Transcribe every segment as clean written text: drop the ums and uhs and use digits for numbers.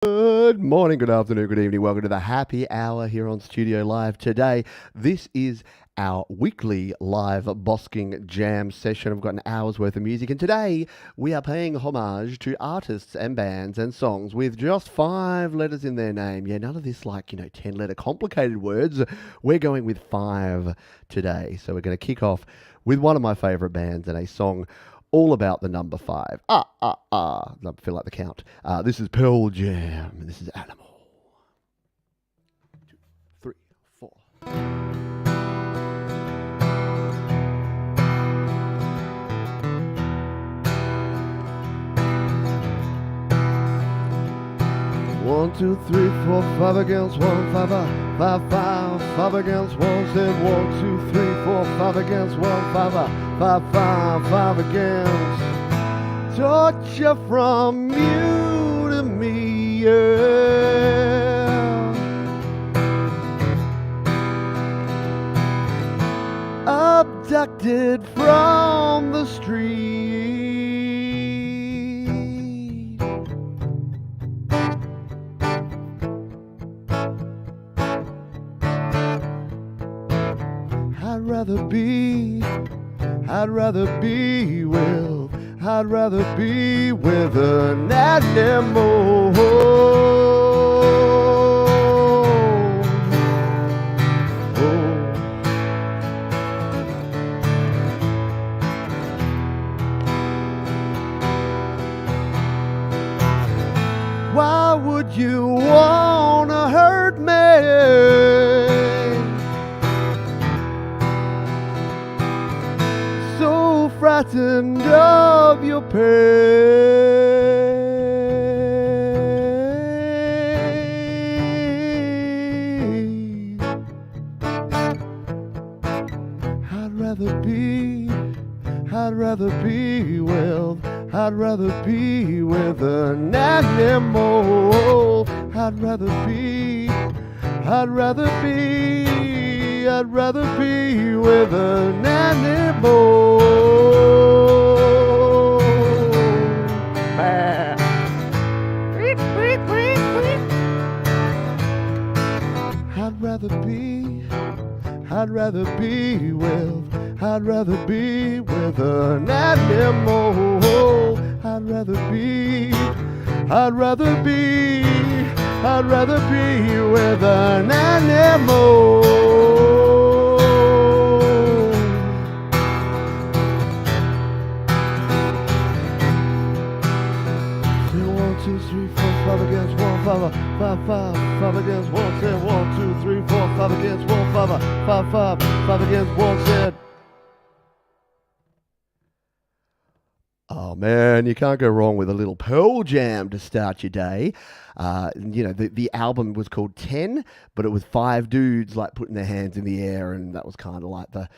Good morning, good afternoon, good evening. Welcome to the happy hour here on Studio Live today. This is our weekly live Bosking Jam session. I've got an hour's worth of music, and today we are paying homage to artists and bands and songs with just 5 letters in their name. Yeah, none of this 10-letter complicated words. We're going with 5 today. So we're going to kick off with one of my favorite bands and a song all about the number 5. I feel like the count. This is Pearl Jam. This is Animal. 2, 3, 4. One, two, three, four, 5 against 1, 5, 5, 5, 5 against 1, said 1, 2, 3, 4, 5 against 1, 5, 5, 5, 5 against. Torture from you to me, yeah. Abducted from the street. I'd rather be with an animal. Why would you wanna hurt me? Frightened of your pain. I'd rather be with an animal. I'd rather be with an animal. I'd rather be with an animal. I'd rather be with an animal. 1, 2, 3, 4, 5 against 1, 5, 5 against 1, said 1, 2, 3, 4, 5 against 1, 5 against 1, said. Oh man, you can't go wrong with a little Pearl Jam to start your day. The album was called 10, but it was 5 dudes like putting their hands in the air, and that was kind of like the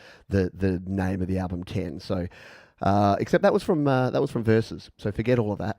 name of the album 10. So, except that was from Versus. So forget all of that.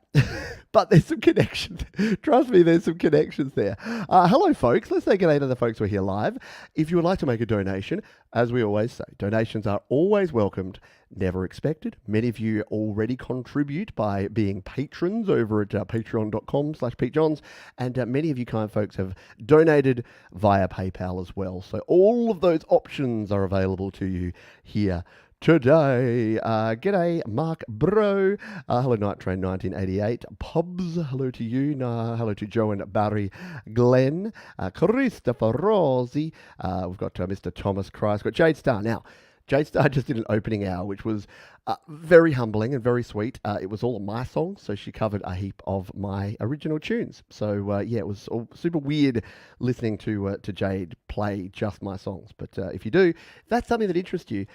But there's some connections. Trust me, there's some connections there. Hello, folks. Let's say good day to the folks who are here live. If you would like to make a donation, as we always say, donations are always welcomed, never expected. Many of you already contribute by being patrons over at patreon.com/PeteJohns, and many of you kind folks have donated via PayPal as well. So all of those options are available to you here today. G'day, Mark Bro. Hello, Night Train 1988. Pubs, hello to you. Hello to Joe and Barry Glenn. Christopher Rosie. We've got Mr. Thomas Christ. We've got Jade Star. Now, Jade Star just did an opening hour, which was very humbling and very sweet. It was all of my songs, so she covered a heap of my original tunes. So, it was all super weird listening to Jade play just my songs. But if you do, if that's something that interests you,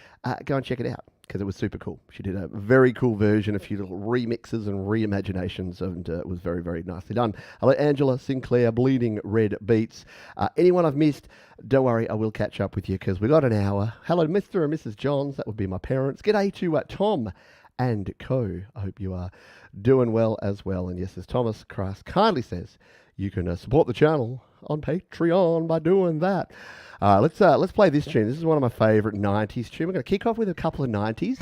go and check it out, because it was super cool. She did a very cool version, a few little remixes and reimaginations, and it was very, very nicely done. Hello, Angela Sinclair, Bleeding Red Beats. Anyone I've missed, don't worry, I will catch up with you, because we got an hour. Hello, Mr. and Mrs. Johns, that would be my parents. G'day to Tom and Co. I hope you are doing well as well. And yes, as Thomas Christ kindly says, you can support the channel on Patreon by doing that. Let's play this tune. This is one of my favourite 90s tunes. We're going to kick off with a couple of 90s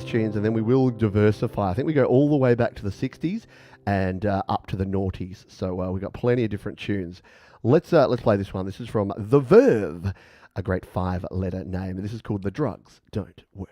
tunes, and then we will diversify. I think we go all the way back to the 60s, and up to the noughties. So we've got plenty of different tunes. Let's play this one. This is from The Verve, a great 5-letter name. And this is called The Drugs Don't Work.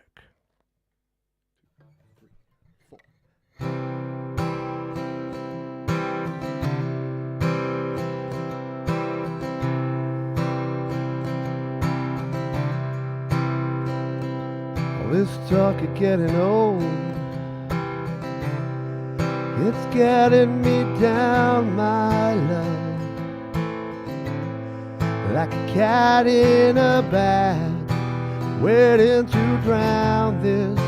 This talk of getting old, it's getting me down, my love, like a cat in a bag, waiting to drown. This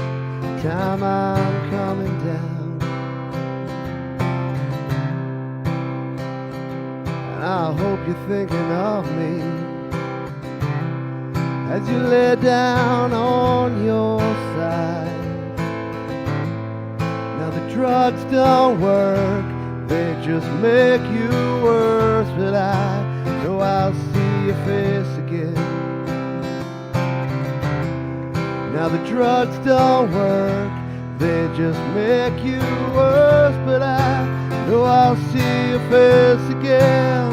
time I'm coming down, and I hope you're thinking of me as you lay down on your side. Now the drugs don't work, they just make you worse, but I know I'll see your face again. Now the drugs don't work, they just make you worse, but I know I'll see your face again.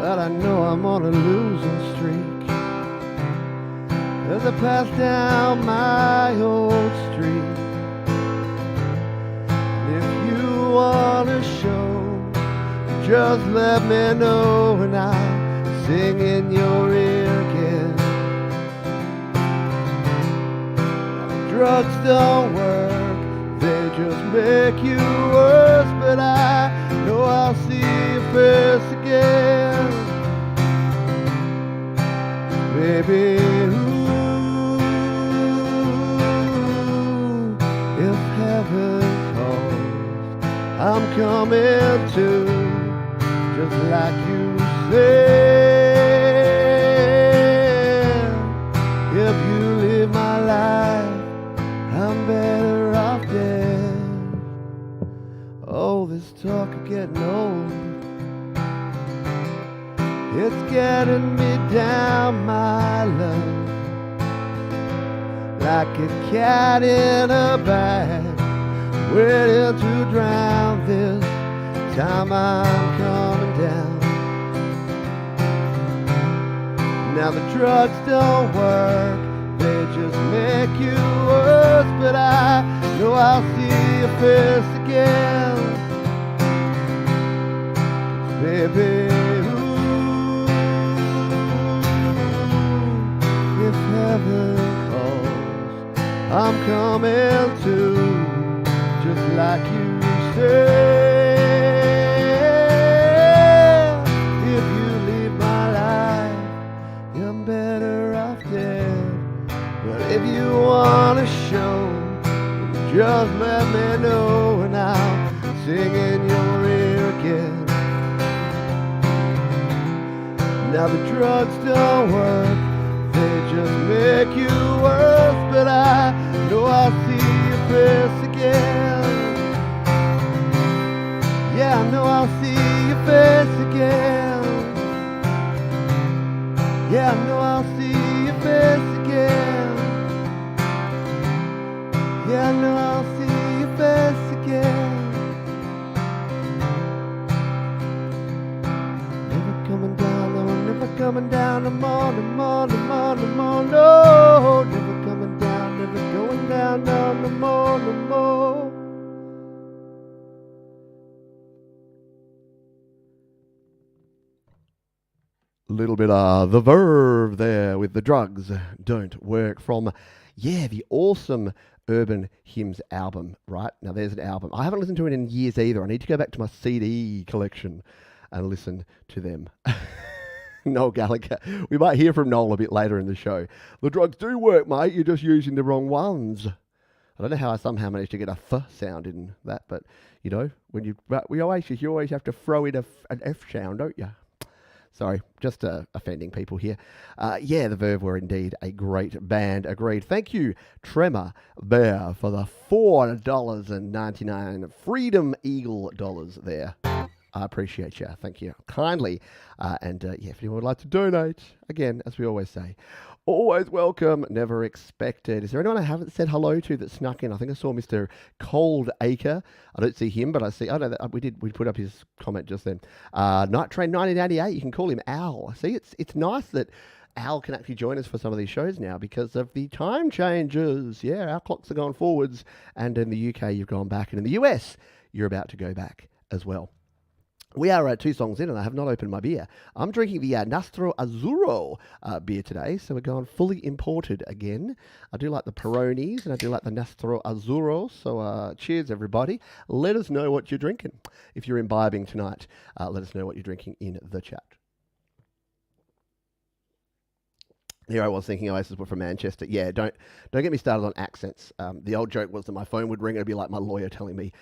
But I know I'm on a losing streak, as I pass down my old street. And if you want a show, just let me know, and I'll sing in your ear again. Now the drugs don't work, they just make you worse, but I know I'll see your face again. Baby, ooh, if heaven calls, I'm coming too, just like you said. If you leave my life, I'm better off dead. Oh, this talk of getting old, it's getting me down, my love, like a cat in a bag, waiting to drown. This time I'm coming down. Now the drugs don't work, they just make you worse, but I know I'll see your face again. 'Cause baby, if heaven calls, I'm coming too, just like you said. If you leave my life, you're better off dead. But if you want a show, just let me know, and I'll sing in your ear again. Now the drugs don't work, they just make you worse, but I know I'll see your face again. Yeah, I know I'll see your face again. Yeah, I know I'll see your face again. Yeah, I know I'll see your face again. Never coming down, no, never coming down, no more, no more, no more, no more, no. Never coming down, never going down, no, no more, no more. A little bit of The Verve there with The Drugs Don't Work from, the awesome Urban Hymns album, right? Now there's an album. I haven't listened to it in years either. I need to go back to my CD collection and listen to them. Noel Gallagher. We might hear from Noel a bit later in the show. The drugs do work, mate. You're just using the wrong ones. I don't know how I somehow managed to get a f sound in that, but you know, when you always have to throw in an F sound, don't you? Sorry, just offending people here. The Verve were indeed a great band. Agreed. Thank you, Tremor Bear, for the $4.99 Freedom Eagle dollars there. I appreciate you. Thank you kindly. Yeah, if anyone would like to donate, again, as we always say, always welcome, never expected. Is there anyone I haven't said hello to that snuck in? I think I saw Mr. Cold Acre. I don't see him, but I see. I know that we put up his comment just then. Night Train 1988. You can call him Al. See, it's nice that Al can actually join us for some of these shows now because of the time changes. Yeah, our clocks are going forwards, and in the UK you've gone back, and in the US you're about to go back as well. We are 2 songs in, and I have not opened my beer. I'm drinking the Nastro Azzurro beer today, so we're going fully imported again. I do like the Peronis, and I do like the Nastro Azzurro, so cheers, everybody. Let us know what you're drinking. If you're imbibing tonight, let us know what you're drinking in the chat. Here I was thinking Oasis were from Manchester. Yeah, don't get me started on accents. The old joke was that my phone would ring and it'd be like my lawyer telling me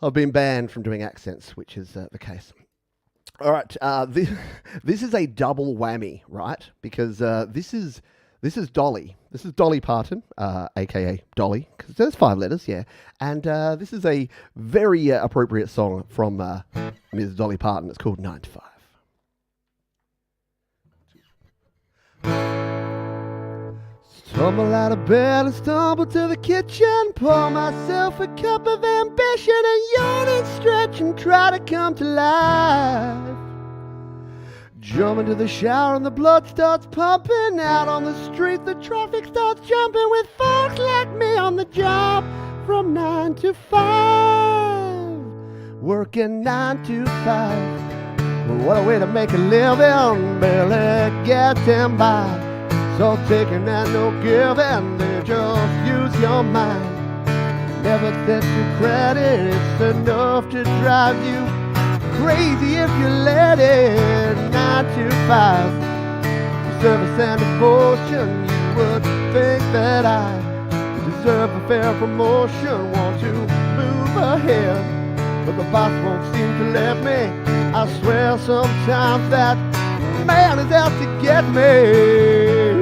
I've been banned from doing accents, which is the case. All right, this is a double whammy, right? Because this is Dolly. This is Dolly Parton, aka Dolly, because there's 5 letters, yeah. And this is a very appropriate song from Ms. Dolly Parton. It's called 9 to 5. Stumble out of bed and stumble to the kitchen, pour myself a cup of ambition and yawn and stretch and try to come to life. Jump into the shower and the blood starts pumping. Out on the street the traffic starts jumping with folks like me on the job from 9 to 5. Working 9 to 5. What a way to make a living, barely getting by. So taking and no giving, they just use your mind. Never set you credit, it's enough to drive you crazy if you let it. 9 to 5, service and devotion. You would think that I deserve a fair promotion. Want to move ahead, but the boss won't seem to let me. I swear sometimes that man is out to get me.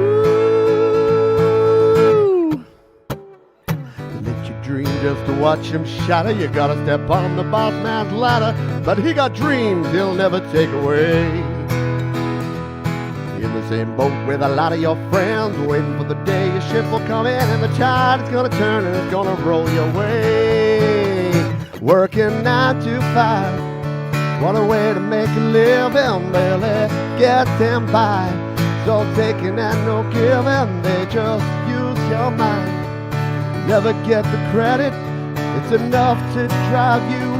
Let you dream just to watch him shatter. You gotta step on the boss man's ladder, but he got dreams he'll never take away. In the same boat with a lot of your friends, waiting for the day your ship will come in and the tide is gonna turn and it's gonna roll your way. Working 9 to 5. What a way to make a living, barely getting by. So taking and no giving, they just use your mind. Never get the credit, it's enough to drive you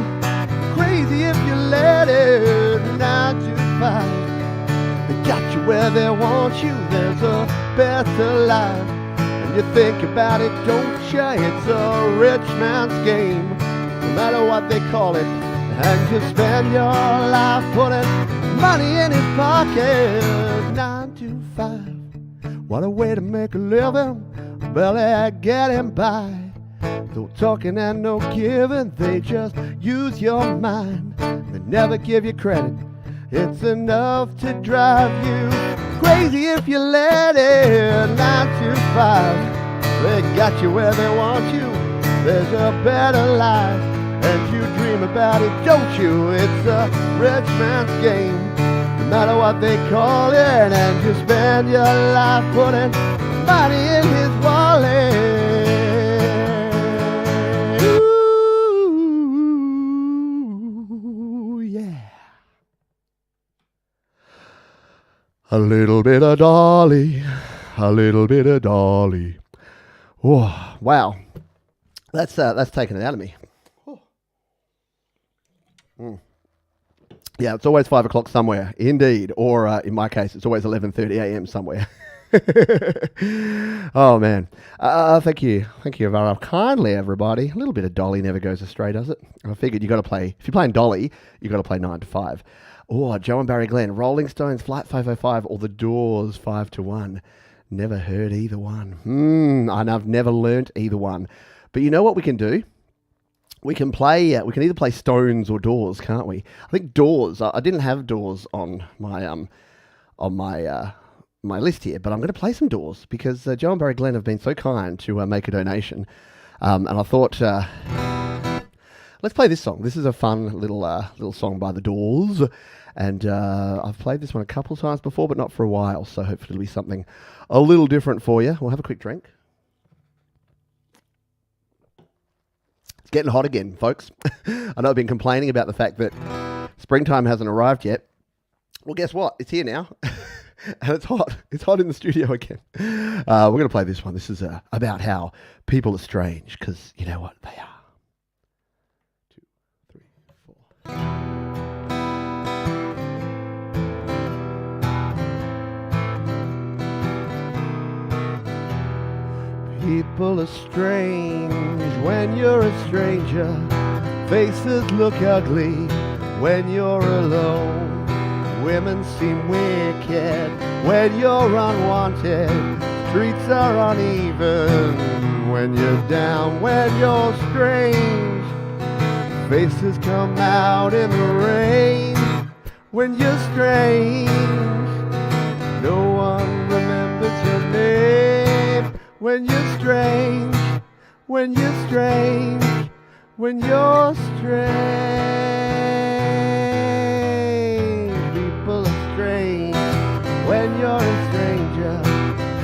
crazy if you let it. 9 to 5, they got you where they want you, there's a better life. And you think about it, don't you? It's a rich man's game, no matter what they call it. And you spend your life putting money in his pocket. 9 to 5, what a way to make a living, barely getting by. No talking and no giving, they just use your mind. They never give you credit, it's enough to drive you crazy if you let it. 9 to 5, they got you where they want you, there's a better life. And you dream about it, don't you? It's a rich man's game, no matter what they call it. And you spend your life putting money in his wallet. Ooh, yeah. A little bit of Dolly, a little bit of Dolly. Oh, wow, that's taken it out of me. Yeah, it's always 5 o'clock somewhere, indeed. Or in my case, it's always 11:30 a.m. somewhere. Oh, man. Thank you. Thank you very kindly, everybody. A little bit of Dolly never goes astray, does it? I figured you got to play, if you're playing Dolly, you got to play 9 to 5. Oh, Joe and Barry Glenn, Rolling Stones, Flight 505, or The Doors, 5 to 1. Never heard either one. And I've never learnt either one. But you know what we can do? We can play. We can either play Stones or Doors, can't we? I think Doors. I didn't have Doors on my my list here, but I'm going to play some Doors because Joe and Barry Glenn have been so kind to make a donation, and I thought let's play this song. This is a fun little song by The Doors. And I've played this one a couple of times before, but not for a while. So hopefully it'll be something a little different for you. We'll have a quick drink. It's getting hot again, folks. I know I've been complaining about the fact that springtime hasn't arrived yet. Well, guess what? It's here now. And it's hot. It's hot in the studio again. We're going to play this one. This is about how people are strange, because you know what? They are. 2, 3, 4. People are strange when you're a stranger. Faces look ugly when you're alone. Women seem wicked when you're unwanted. Streets are uneven when you're down, when you're strange. Faces come out in the rain when you're strange. No one remembers your name when you're strange, when you're strange, when you're strange. People are strange when you're a stranger.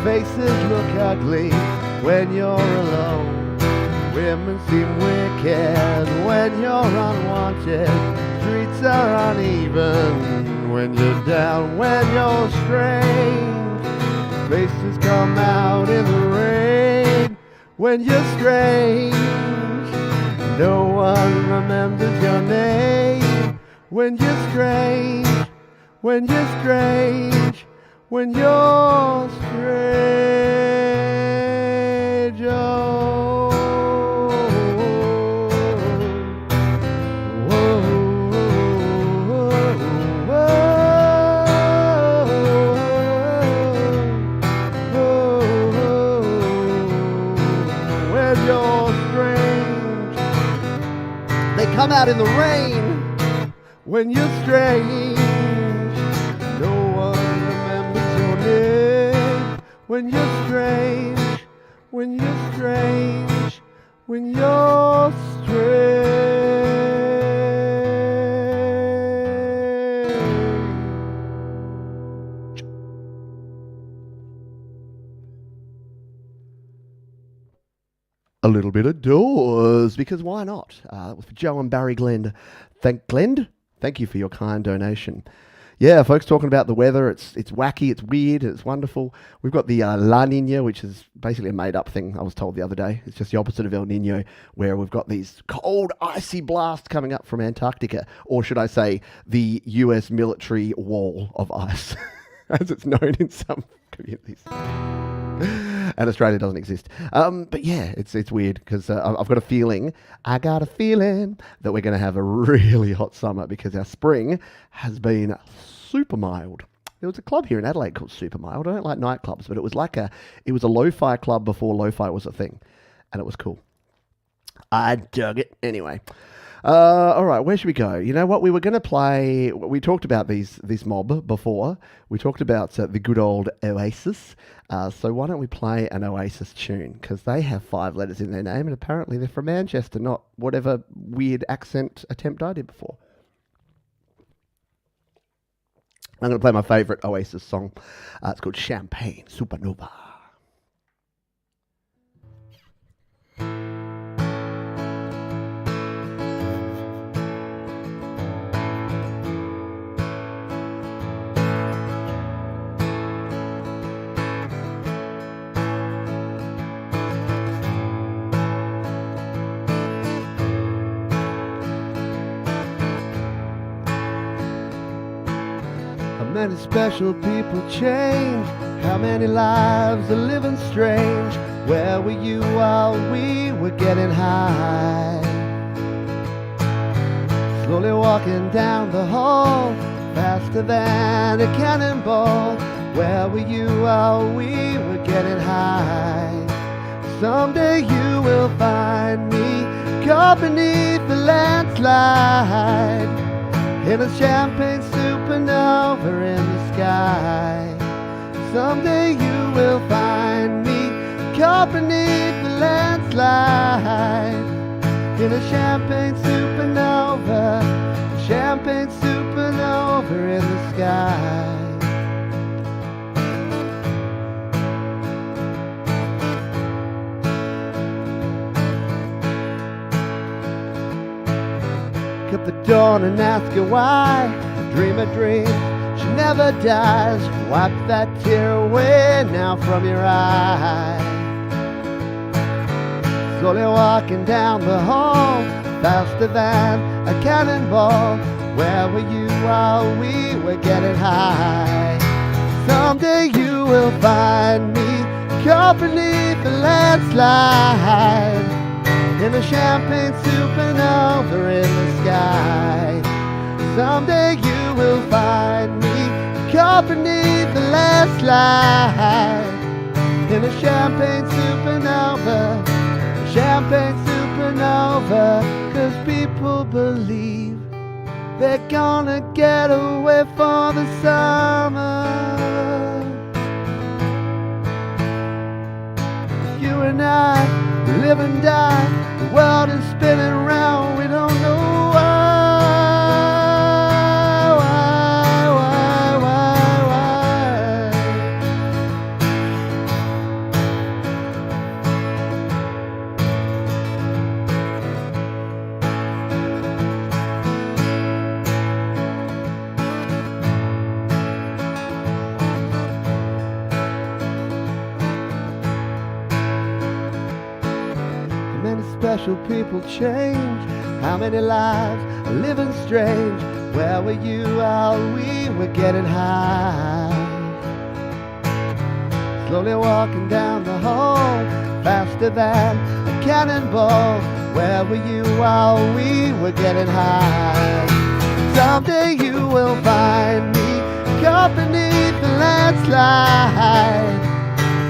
Faces look ugly when you're alone. Women seem wicked when you're unwanted. Streets are uneven when you're down, when you're strange. Faces come out in the rain when you're strange. No one remembers your name when you're strange, when you're strange, when you're strange. Oh, whoa, when you're strange. They come out in the rain when you're strange. No one remembers your name when you're strange, when you're strange, when you're strange. A little bit of Doors, because why not? That was for Joe and Barry Glenn. Thank you for your kind donation. Yeah, folks, talking about the weather, it's wacky, it's weird, it's wonderful. We've got the La Nina, which is basically a made-up thing, I was told the other day. It's just the opposite of El Nino, where we've got these cold, icy blasts coming up from Antarctica, or should I say, the US military wall of ice, as it's known in some communities. And Australia doesn't exist. But yeah, it's weird, because I've got a feeling that we're going to have a really hot summer, because our spring has been super mild. There was a club here in Adelaide called Super Mild. I don't like nightclubs, but it was a lo-fi club before lo-fi was a thing, and it was cool. I dug it. Anyway. All right, where should we go? You know what? We were going to play. We talked about this mob before. We talked about the good old Oasis. So why don't we play an Oasis tune? Because they have 5 letters in their name, and apparently they're from Manchester, not whatever weird accent attempt I did before. I'm going to play my favourite Oasis song. It's called Champagne Supernova. How many special people change? How many lives are living strange? Where were you while we were getting high? Slowly walking down the hall, faster than a cannonball. Where were you while we were getting high? Someday you will find me caught beneath the landslide, in a champagne supernova in the sky. Someday you will find me caught beneath the landslide, in a champagne supernova up the dawn and ask her why. Dream a dream, she never dies. Wipe that tear away now from your eye. Slowly walking down the hall, faster than a cannonball. Where were you while we were getting high? Someday you will find me caught beneath the landslide, in a champagne supernova in the sky. Someday you will find me caught beneath the landslide, in a champagne supernova, champagne supernova. 'Cause people believe they're gonna get away for the summer. You and I, we live and die. The world is spinning around. We don't know why. Many special people change. How many lives are living strange? Where were you while we were getting high? Slowly walking down the hall, faster than a cannonball. Where were you while we were getting high? Someday you will find me caught beneath the landslide,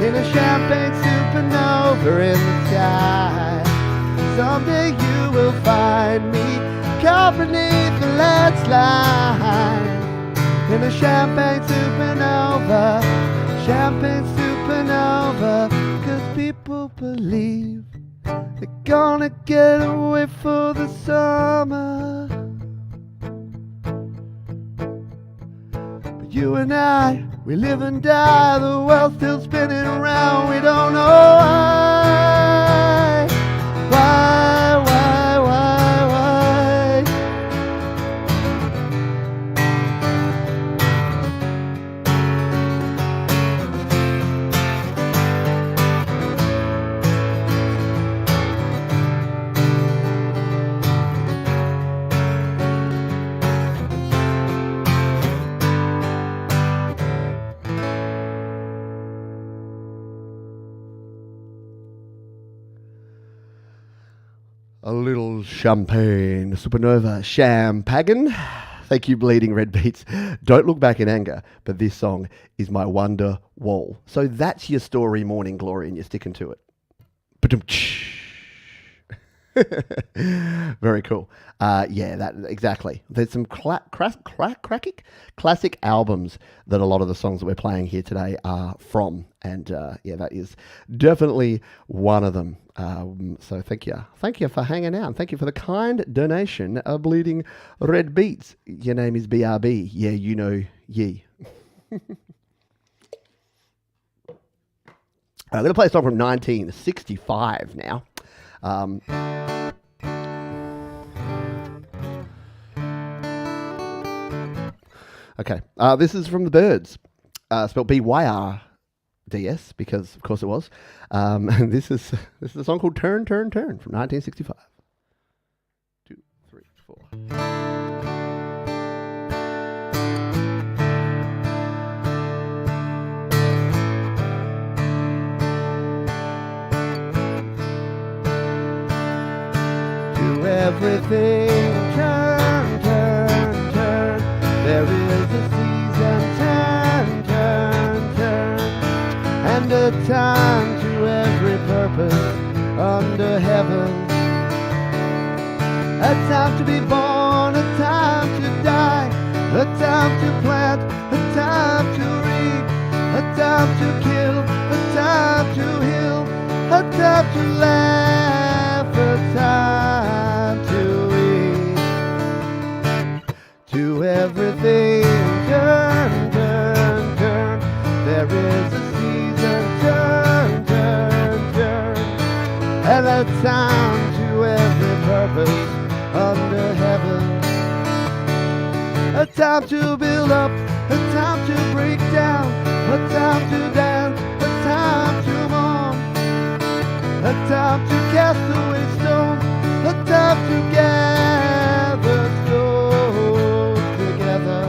in a champagne supernova in the sky. Someday you will find me caught beneath the landslide, in a champagne supernova, champagne supernova. 'Cause people believe they're gonna get away for the summer. But you and I, we live and die. The world's still spinning around. We don't know why. Why? A little champagne supernova champagne. Thank you, Bleeding Red Beats. Don't look back in anger, but this song is my wonder wall. So that's your story, Morning Glory, and you're sticking to it. Very cool. Yeah, that exactly. There's some classic albums that a lot of the songs that we're playing here today are from, and yeah, that is definitely one of them. So thank you for hanging out. Thank you for the kind donation of Bleeding Red Beats. Your name is BRB. Yeah, you know ye. I'm going to play a song from 1965 now. Okay, this is from the Byrds, spelled BYRDS, because of course it was. And this is a song called Turn, Turn, Turn from 1965. 2, 3, 4. Do everything, turn, turn, turn. There is a season, turn, turn, turn, and a time to every purpose under heaven. A time to be born, a time to die, a time to plant, a time to reap, a time to kill, a time to heal, a time to laugh, a time to eat. To everything, turn, turn, turn. There is a season, turn, turn, turn, and a time to every purpose under heaven. A time to build up, a time to break down, a time to dance, a time to mourn, a time to cast away stones, a time to gather souls together.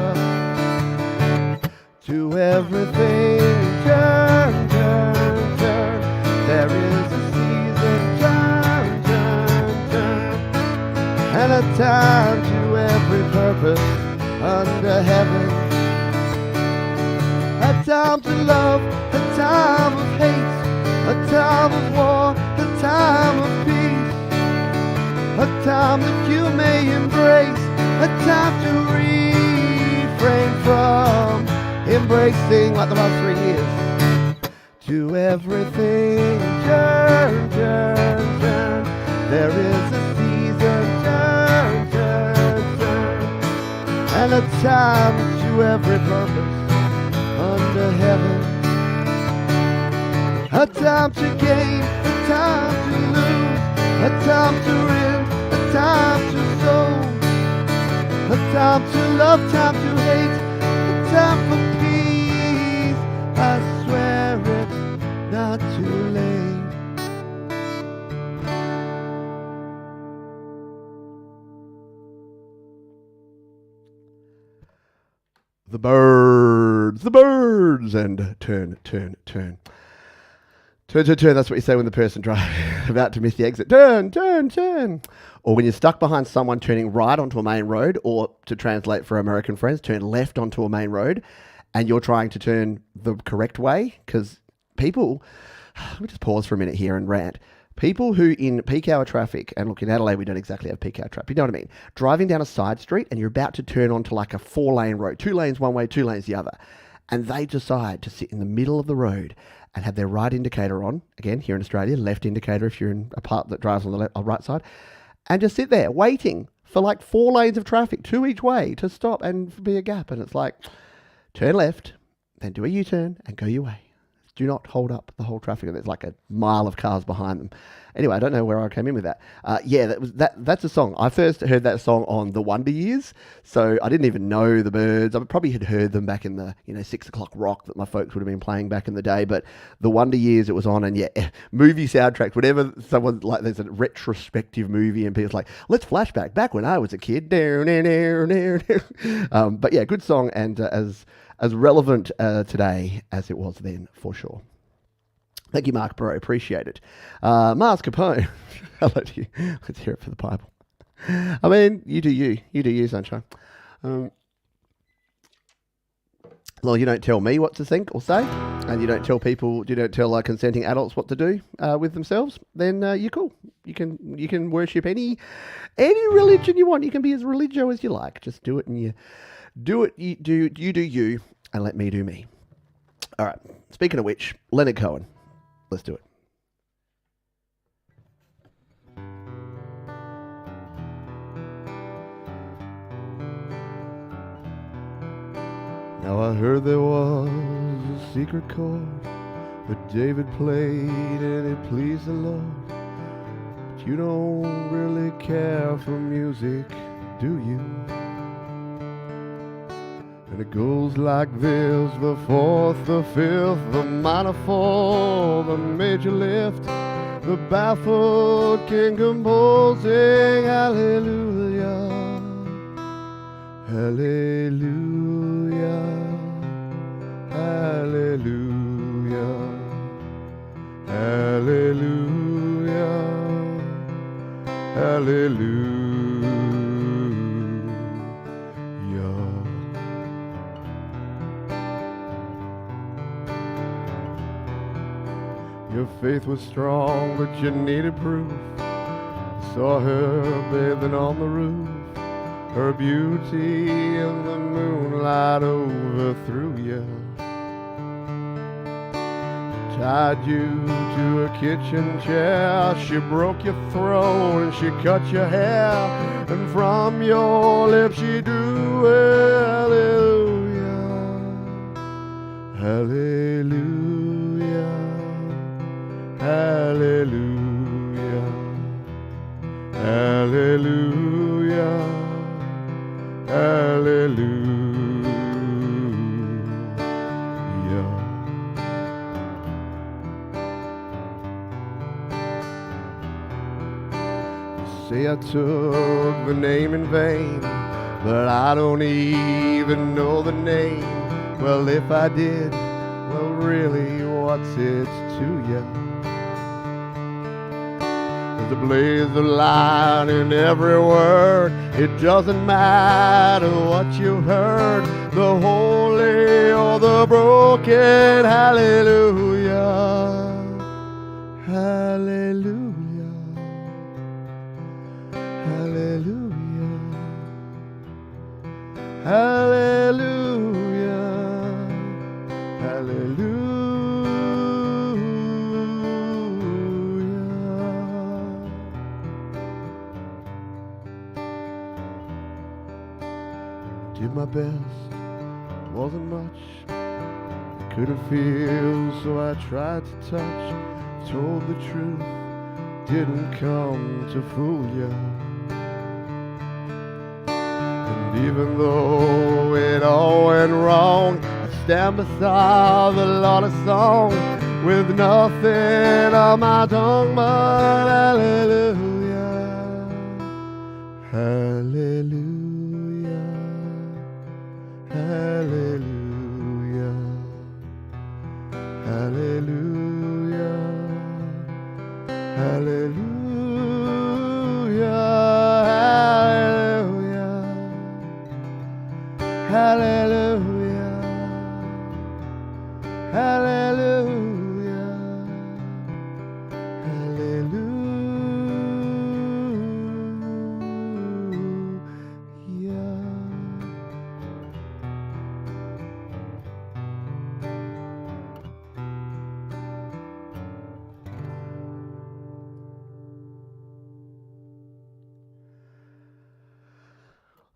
To everything turn, turn, turn. There is a season, turn, turn, turn. And a time to every purpose under heaven. A time to love, a time of hate, a time of war, a time of peace, a time that you may embrace, a time to refrain from embracing like the last 3 years. To everything turn, turn, turn. There is a season, turn, turn, turn. And a time to every purpose under heaven. A time to gain, a time to lose, a time to win, a time to sow, a time to love, time to hate, a time for peace. I swear it's not too late. The birds, and turn, turn, turn. Turn, turn, turn, that's what you say when the person about to miss the exit. Turn, turn, turn. Or when you're stuck behind someone turning right onto a main road, or to translate for American friends, turn left onto a main road, and you're trying to turn the correct way. Because people, let me just pause for a minute here and rant. People who in peak hour traffic, and look, in Adelaide we don't exactly have peak hour traffic, you know what I mean? Driving down a side street and you're about to turn onto like a 4-lane road, 2 lanes one way, 2 lanes the other, and they decide to sit in the middle of the road and have their right indicator on, again, here in Australia, left indicator if you're in a part that drives on the left or right side, and just sit there waiting for like 4 lanes of traffic, 2 each way, to stop and be a gap. And it's like, turn left, then do a U-turn and go your way. Do not hold up the whole traffic. There's like a mile of cars behind them. Anyway, I don't know where I came in with that. Yeah, that's a song. I first heard that song on The Wonder Years, so I didn't even know the Birds. I probably had heard them back in the 6 o'clock rock that my folks would have been playing back in the day. But The Wonder Years it was on, and yeah, movie soundtracks. Whenever someone like there's a retrospective movie and people's like, let's flashback back when I was a kid. But yeah, good song, and as relevant today as it was then, for sure. Thank you, Mark Bro. Appreciate it. Mars Capone. Let's hear it for the Bible. I mean, you do you. You do you, sunshine. Well, you don't tell me what to think or say, and you don't tell consenting adults what to do with themselves, then you're cool. You can worship any religion you want. You can be as religio as you like. Just do it, and you do you, and let me do me. All right. Speaking of which, Leonard Cohen. Let's do it. Now I heard there was a secret chord that David played and it pleased the Lord. But you don't really care for music, do you? And it goes like this: the fourth, the fifth, the minor fall, the major lift, the baffled king composing hallelujah, hallelujah, hallelujah, hallelujah, hallelujah. Your faith was strong, but you needed proof. Saw her bathing on the roof. Her beauty in the moonlight overthrew you. Tied you to a kitchen chair. She broke your throat and she cut your hair. And from your lips she drew hallelujah, hallelujah, hallelujah, hallelujah, Hallelujah. Say I took the name in vain, but I don't even know the name. Well, if I did, well, really, what's it to you? There's a blaze of light in every word. It doesn't matter what you heard, the holy or the broken. Hallelujah. Hallelujah. Hallelujah. Hallelujah. Hallelujah. Did my best, wasn't much. I couldn't feel, so I tried to touch. Told the truth, didn't come to fool you. And even though it all went wrong, I stand beside the Lord of song with nothing on my tongue but hallelujah. Hallelujah. Hallelujah. Hallelujah. Hallelujah. Hallelujah. Hallelujah. Hallelujah. Hallelujah.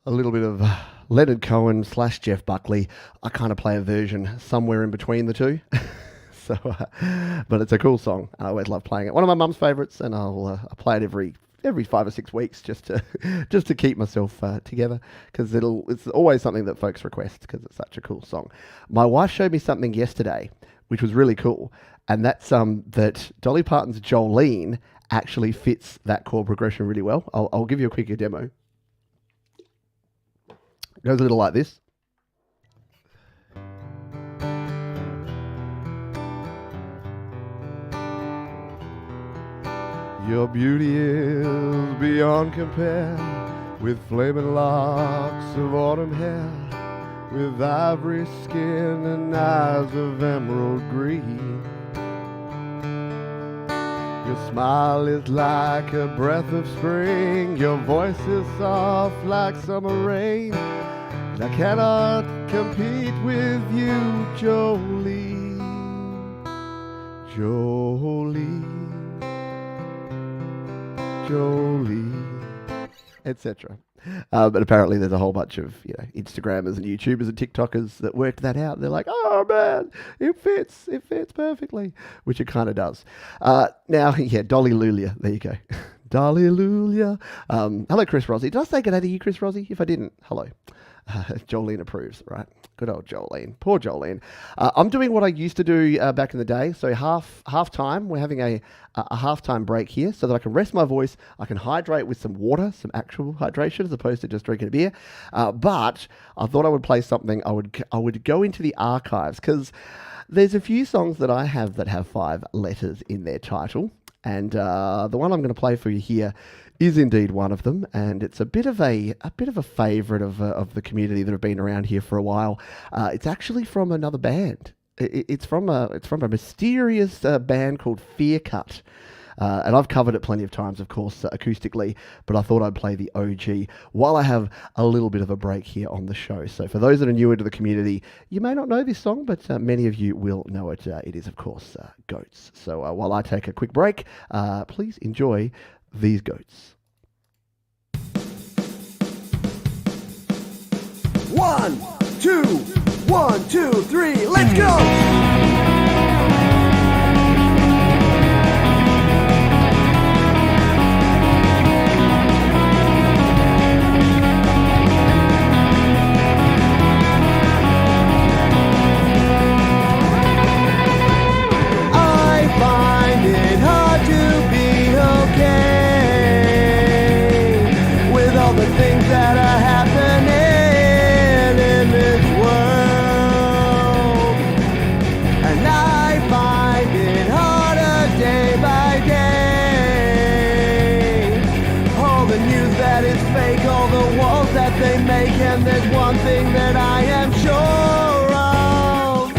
A little bit of Leonard Cohen / Jeff Buckley. I kind of play a version somewhere in between the two. So, but it's a cool song. I always love playing it. One of my mum's favourites, and I'll play it every 5 or 6 weeks just to keep myself together, because it's always something that folks request because it's such a cool song. My wife showed me something yesterday which was really cool, and that's that Dolly Parton's Jolene actually fits that chord progression really well. I'll give you a quicker demo. It goes a little like this. Your beauty is beyond compare, with flaming locks of autumn hair, with ivory skin and eyes of emerald green. Your smile is like a breath of spring, your voice is soft like summer rain, and I cannot compete with you, Jolene, Jolene, Jolene, etc. But apparently there's a whole bunch of Instagrammers and YouTubers and TikTokers that worked that out. They're like, oh man, it fits perfectly, which it kind of does. Now, yeah, Dolly Lulia, there you go. Dolly Lulia. Hello, Chris Rossi. Did I say good day to you, Chris Rossi? If I didn't, hello. Jolene approves, right? Good old Jolene. Poor Jolene. I'm doing what I used to do back in the day. So half time, we're having a halftime break here so that I can rest my voice. I can hydrate with some water, some actual hydration, as opposed to just drinking a beer. But I thought I would play something. I would go into the archives, because there's a few songs that I have that have 5 letters in their title. And the one I'm going to play for you here is indeed one of them, and it's a bit of a favourite of the community that have been around here for a while. It's actually from another band. It's from a mysterious band called Fear Cut. And I've covered it plenty of times, of course, acoustically, but I thought I'd play the OG while I have a little bit of a break here on the show. So for those that are newer to the community, you may not know this song, but many of you will know it. It is, of course, Goats. So while I take a quick break, please enjoy these Goats. 1, 2, 1, 2, 3, let's go! that they make, and there's one thing that I am sure of.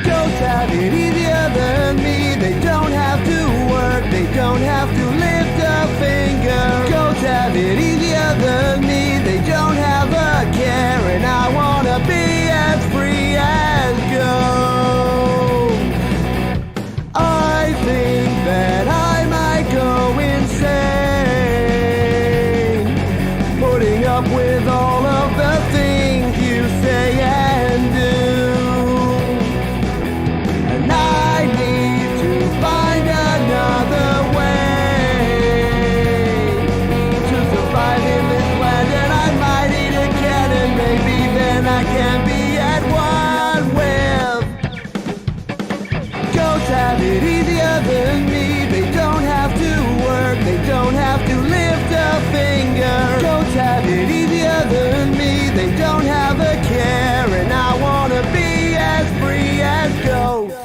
Goats have it easier than me. They don't have to work, they don't have to lift a finger. Goats have it easier than me. They don't have a care, and I wanna be as free as goats. I think that I might go insane, putting up with all of the things you say and do. And I need to find another way to survive in this land, and I might eat a cat, and maybe then I can be at one with. Goats have it easier than me. They don't have to work, they don't have to lift a finger. Goats have it easier than me. They don't have a care, and I wanna be as free as goats.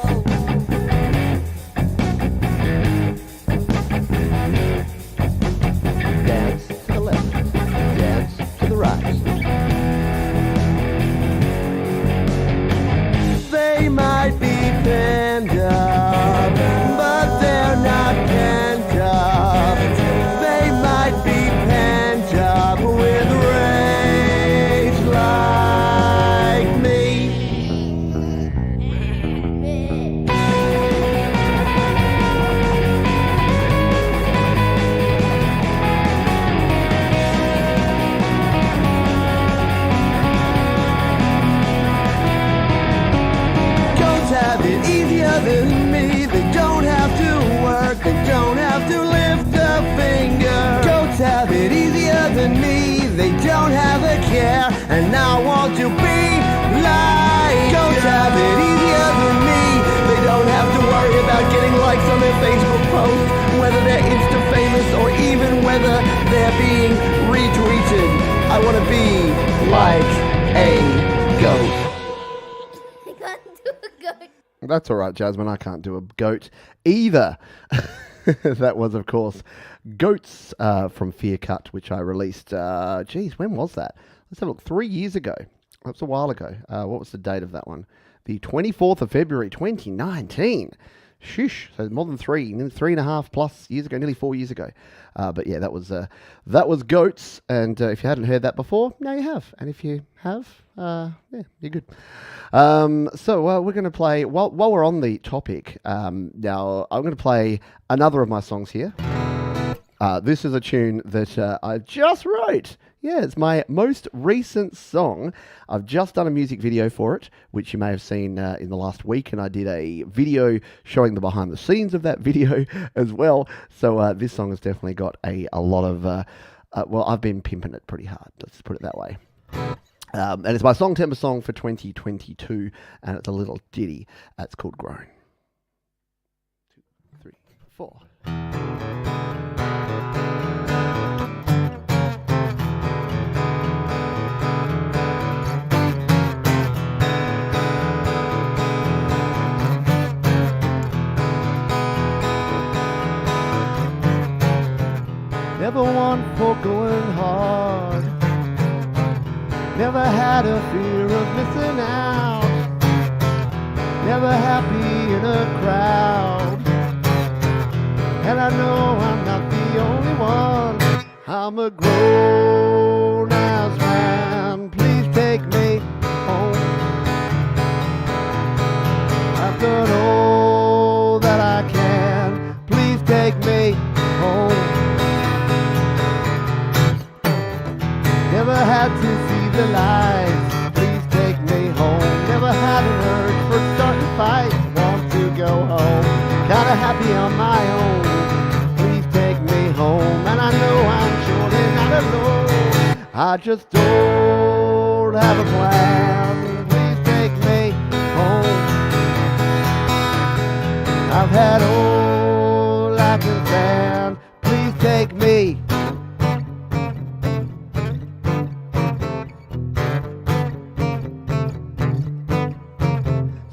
Dance to the left, dance to the right. They might be penned up, but they're not penned up. They might be penned up with rage like me. Goats have it easier than me. They don't have to work, they don't have to lift a finger. Goats have it easier than me. They don't have a care, and I want to be like goats have it easier than me. They don't have to worry about getting likes on their Facebook posts, whether they're Insta famous or even whether they're being retweeted. I want to be like a goat. I can't do a goat. That's all right, Jasmine. I can't do a goat either. That was, of course, Goats from Fear Cut, which I released. When was that? Let's have a look. 3 years ago. That's a while ago. What was the date of that one? The 24th of February, 2019. Shush. So more than nearly 3.5 plus years ago, nearly 4 years ago. But yeah, that was Goats. And if you hadn't heard that before, now you have. And if you have, yeah, you're good. So we're going to play, while we're on the topic, now I'm going to play another of my songs here. This is a tune that I just wrote. Yeah, it's my most recent song. I've just done a music video for it, which you may have seen in the last week, and I did a video showing the behind the scenes of that video as well. So this song has definitely got a lot of, well, I've been pimping it pretty hard, let's put it that way. And it's my Songtember song for 2022, and it's a little ditty. It's called Grown. 2, 3, 4. Never one for going hard. Never had a fear of missing out. Never happy in a crowd. And I know I'm not the only one. I'm a grown-ass man. Please take me home. I've done all that I can. Please take me home. Never had to see the lights. Please take me home. Never had an urge for starting fights. Want to go home. Kinda happy on my own. Please take me home. And I know I'm surely not alone. I just don't have a plan. Please take me home. I've had all I can stand. Please take me.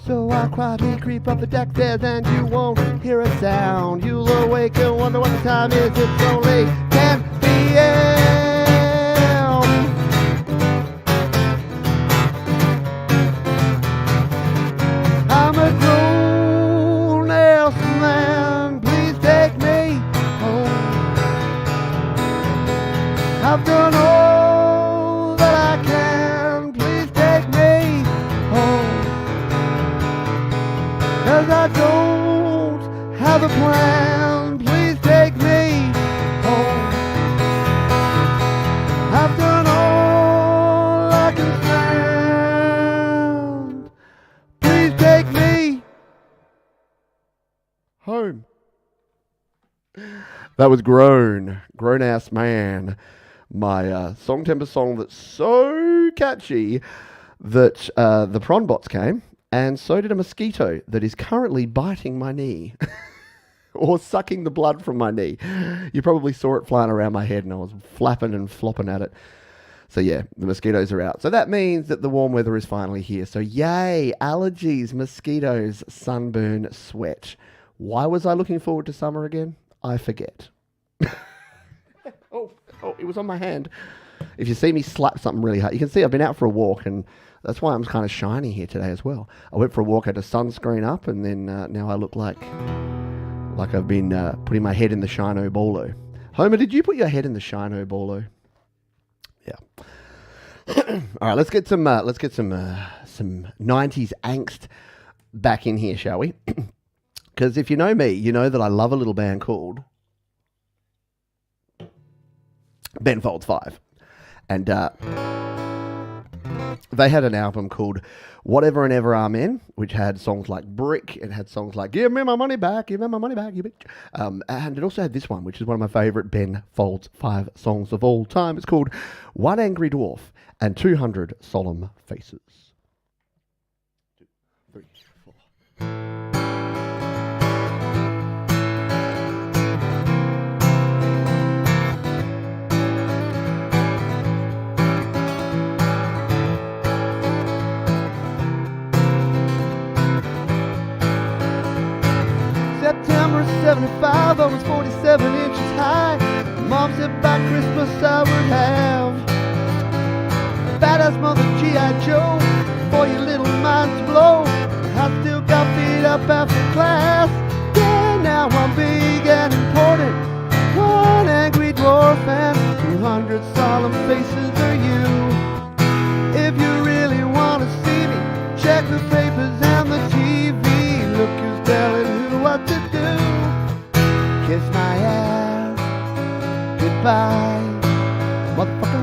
So I quietly creep up the deck stairs, and you won't hear a sound. You'll awake and wonder what the time is. It's only 10 p.m. I don't have a plan. Please take me home. I've done all I can stand. Please take me home. That was Grown Ass Man. My Song Temper song that's so catchy that the prawn bots came, and so did a mosquito that is currently biting my knee or sucking the blood from my knee. You probably saw it flying around my head, and I was flapping and flopping at it. So yeah, the mosquitoes are out. So that means that the warm weather is finally here. So yay, allergies, mosquitoes, sunburn, sweat. Why was I looking forward to summer again? I forget. Oh, it was on my hand. If you see me slap something really hard, you can see I've been out for a walk, and that's why I'm kind of shiny here today as well. I went for a walk, had a sunscreen up, and then now I look like I've been putting my head in the Shino Bolo. Homer, did you put your head in the Shino Bolo? Yeah. All right, let's get some 90s angst back in here, shall we? Because if you know me, you know that I love a little band called Ben Folds 5. And they had an album called Whatever and Ever Amen, which had songs like Brick. It had songs like Give Me My Money Back, Give Me My Money Back, you bitch. And it also had this one, which is one of my favourite Ben Folds 5 songs of all time. It's called One Angry Dwarf and 200 Solemn Faces. 2, 3, 4. September 75, I was 47 inches high. Mom said by Christmas I would have a badass mother G.I. Joe for your little mind to blow. I still got beat up after class. Yeah, now I'm big and important. One angry dwarf and 200 solemn faces are you. If you really want to see me, check the papers and the TV. Look who's telling who what to do. Kiss my ass goodbye, motherfucker.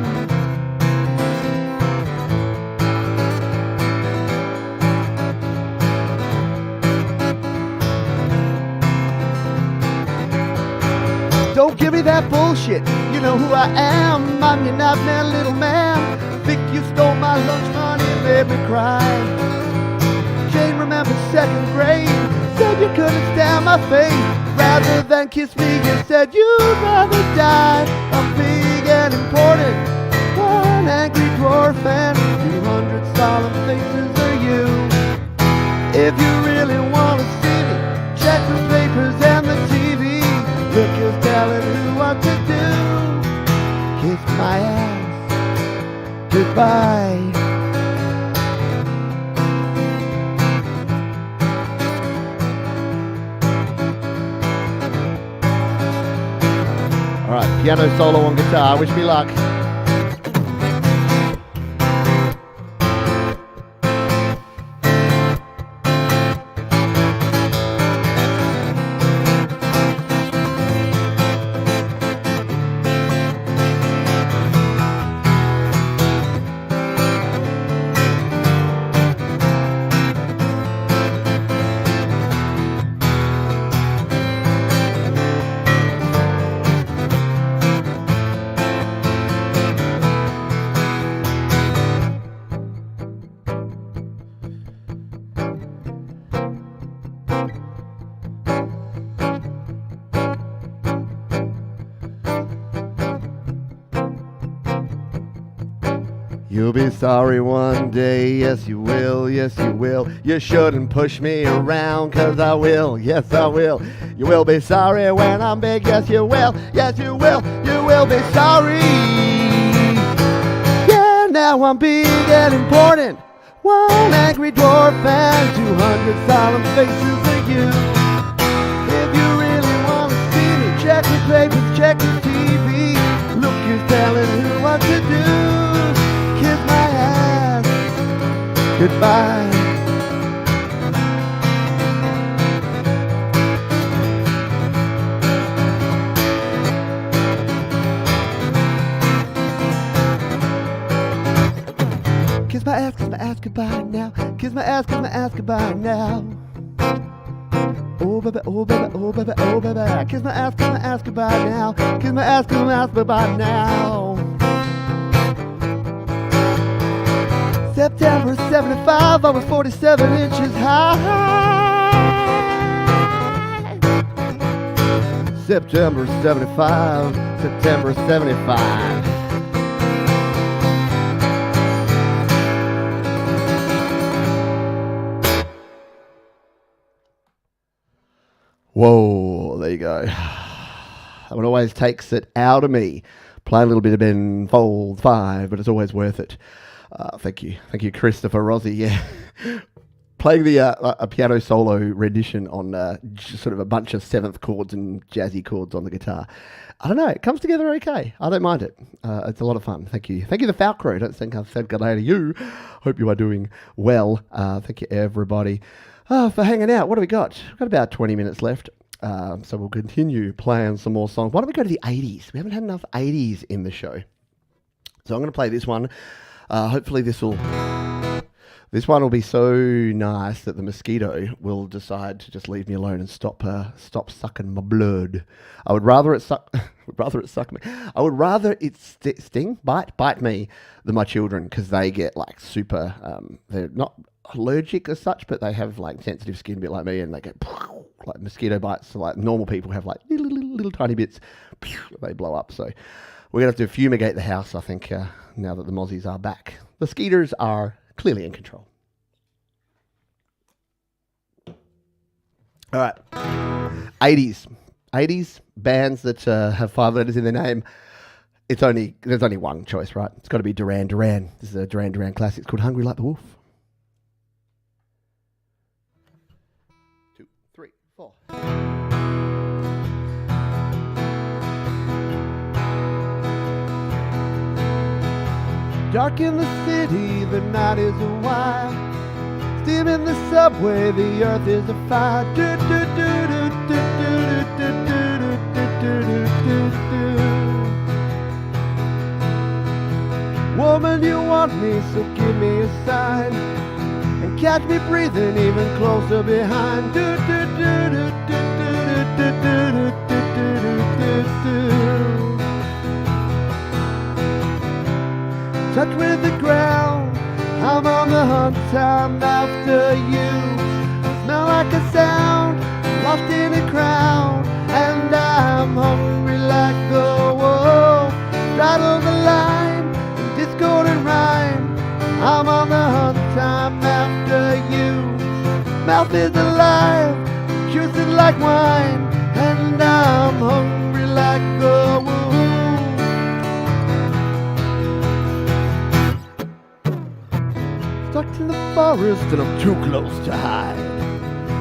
Don't give me that bullshit. You know who I am. I'm your nightmare little man. Think you stole my lunch money and made me cry. Jane remembers second grade. Said you couldn't stand my face. Rather than kiss me, you said you'd rather die. I'm big and important. One angry dwarf and 200 solemn faces are you. If you really want to see me, check the papers and the TV. Look who's telling who what to do. Kiss my ass goodbye. All right, piano solo on guitar. Wish me luck. You'll be sorry one day, yes you will, yes you will. You shouldn't push me around, cause I will, yes I will. You will be sorry when I'm big, yes you will, yes you will. You will be sorry. Yeah, now I'm big and important. One angry dwarf and 200 solemn faces of you. If you really want to see me, check the papers, check the TV. Look who's telling who what to do. Kiss my ass goodbye. my ass goodbye now. Kiss my ass goodbye now. Oh baby, oh baby, oh baby, oh baby. Kiss my ass goodbye now. Kiss my ass goodbye now. September 75, I was 47 inches high. September 75, September 75. Whoa, there you go. That one always takes it out of me. Play a little bit of Ben Fold 5, but it's always worth it. Thank you, Christopher Rossi. Yeah, playing the a piano solo rendition on sort of a bunch of seventh chords and jazzy chords on the guitar. I don't know, it comes together okay. I don't mind it. It's a lot of fun. Thank you, the Falcro. Don't think I've said good day to you. Hope you are doing well. Thank you, everybody. For hanging out. What do we got? We've got about 20 minutes left. So we'll continue playing some more songs. Why don't we go to the 80s? We haven't had enough 80s in the show. So I'm going to play this one. Hopefully this one will be so nice that the mosquito will decide to just leave me alone and stop sucking my blood. I would rather it suck me. I would rather it bite me than my children, because they get like super, they're not allergic as such, but they have like sensitive skin, a bit like me, and they get like mosquito bites. So like normal people have like little tiny bits, they blow up. So we're gonna have to fumigate the house, I think, now that the mozzies are back. The skeeters are clearly in control. All right, 80s bands that have 5 letters in their name. There's only one choice, right? It's got to be Duran Duran. This is a Duran Duran classic. It's called Hungry Like the Wolf. 2, 3, 4. Dark in the city, the night is a wire. Steam in the subway, the earth is a fire. Do, do, do, do, do, do, do, do, do, do, do. Woman, you want me, so give me a sign, and catch me breathing even closer behind. Do, do, do, do, do, do, do, do, do, do, do. Touch with the ground, I'm on the hunt, I'm after you. Smell like a sound, lost in a crowd, and I'm hungry like the wolf. Straddle the line, discord and rhyme. I'm on the hunt, I'm after you. Mouth is alive, juicing like wine, and I'm hungry like the wolf. Stuck in the forest and I'm too close to hide.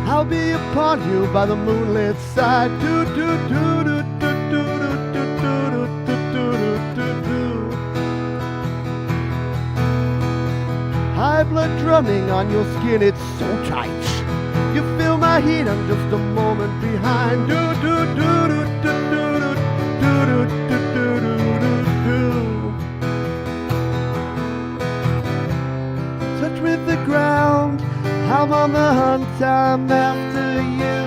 I'll be upon you by the moonlit side. Do do do do do do do do do do do do. High blood drumming on your skin, it's so tight. You feel my heat, I'm just a moment behind. Do do do do do do do do do do do do. Touch with the ground, I'm on the hunt, I'm after you.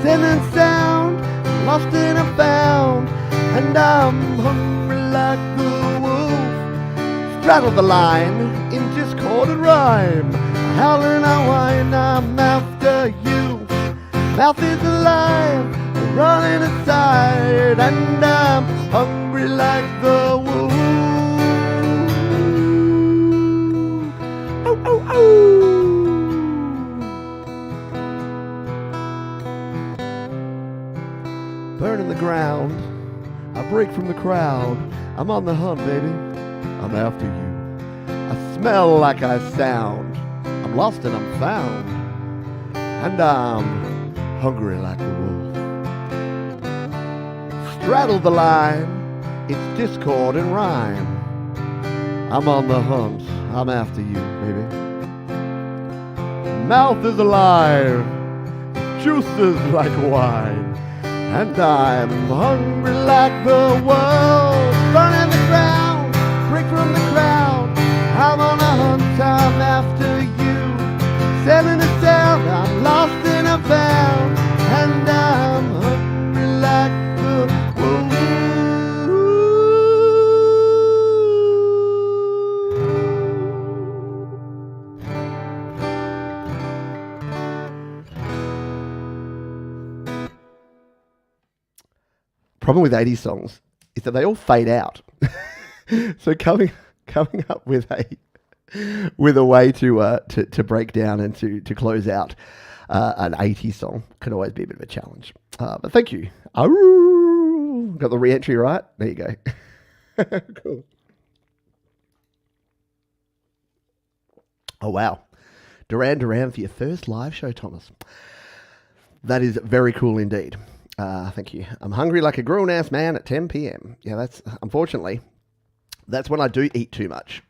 Sin and sound, lost and I'm found, and I'm hungry like the wolf. Straddle the line in discord and rhyme. Howling I whine, I'm after you. Mouth is alive, running aside, and I'm hungry like the wolf. Oh, oh, oh. Burning the ground, I break from the crowd. I'm on the hunt, baby, I'm after you. I smell like I sound, I'm lost and I'm found, and I'm hungry like the wolf. Straddle the line, it's discord and rhyme. I'm on the hunt, I'm after you, baby. Mouth is alive, juices like wine, and I'm hungry like the wolf. Burning the ground, break from the crowd, I'm on a hunt, problem with 80s songs is that they all fade out. So coming up with a way to break down and to close out an 80s song can always be a bit of a challenge. But thank you. Aroo! Got the re-entry right? There you go. Cool. Oh, wow. Duran Duran for your first live show, Thomas. That is very cool indeed. Thank you. I'm hungry like a grown-ass man at 10 p.m. Yeah, unfortunately, that's when I do eat too much.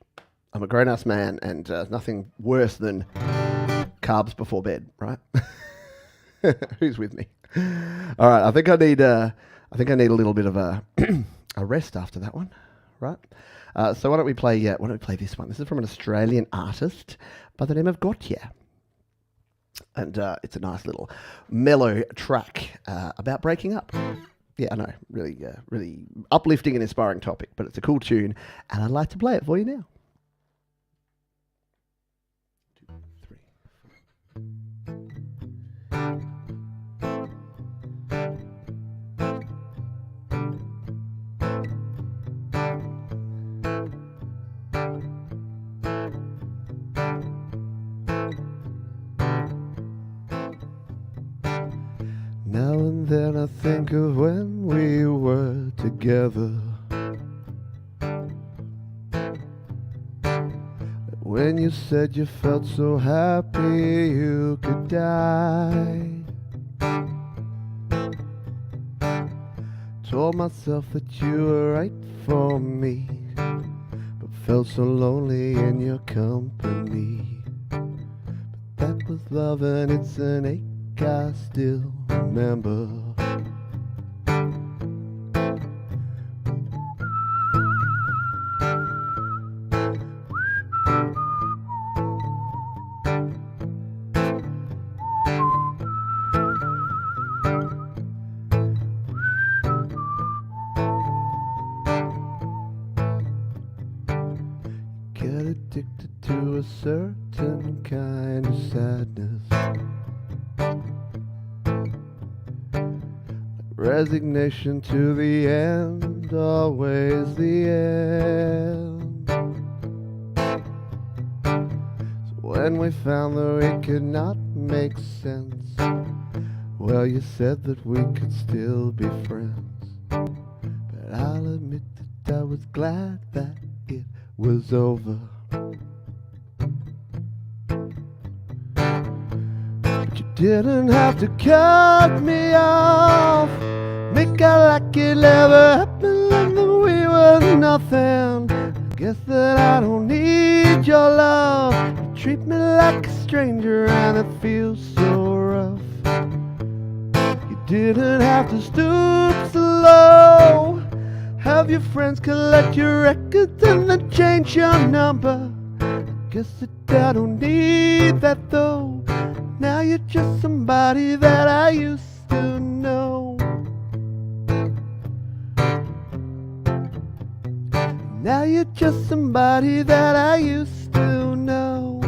I'm a grown-ass man, and nothing worse than carbs before bed, right? Who's with me? All right, I think I need a little bit of a a rest after that one, right? So why don't we play this one? This is from an Australian artist by the name of Gotye. And it's a nice little mellow track about breaking up. Yeah, I know, really uplifting and inspiring topic, but it's a cool tune, and I'd like to play it for you now. 2, 3, 4. Now and then I think of when we were together, when you said you felt so happy you could die. Told myself that you were right for me, but felt so lonely in your company. But that was love and it's an ache I still remember. Get addicted to a certain kind of sadness, resignation to the end, always the end. So when we found that we could not make sense, well, you said that we could still be friends. But I'll admit that I was glad that it was over. But you didn't have to cut me off, make out like it never happened, like that we were nothing. I guess that I don't need your love. You treat me like a stranger and it feels so rough. You didn't have to stoop so low, have your friends collect your records and then change your number. I guess that I don't need that though. Now you're just somebody that I used to know. Now you're just somebody that I used to know.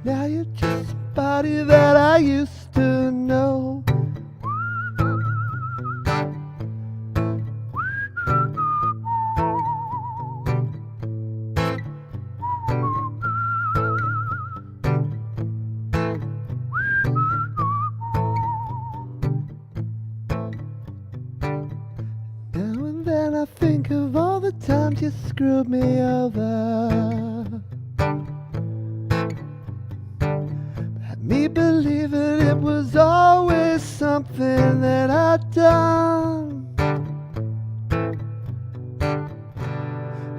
Now you're just somebody that I used to know. I think of all the times you screwed me over, had me believe that it was always something that I'd done.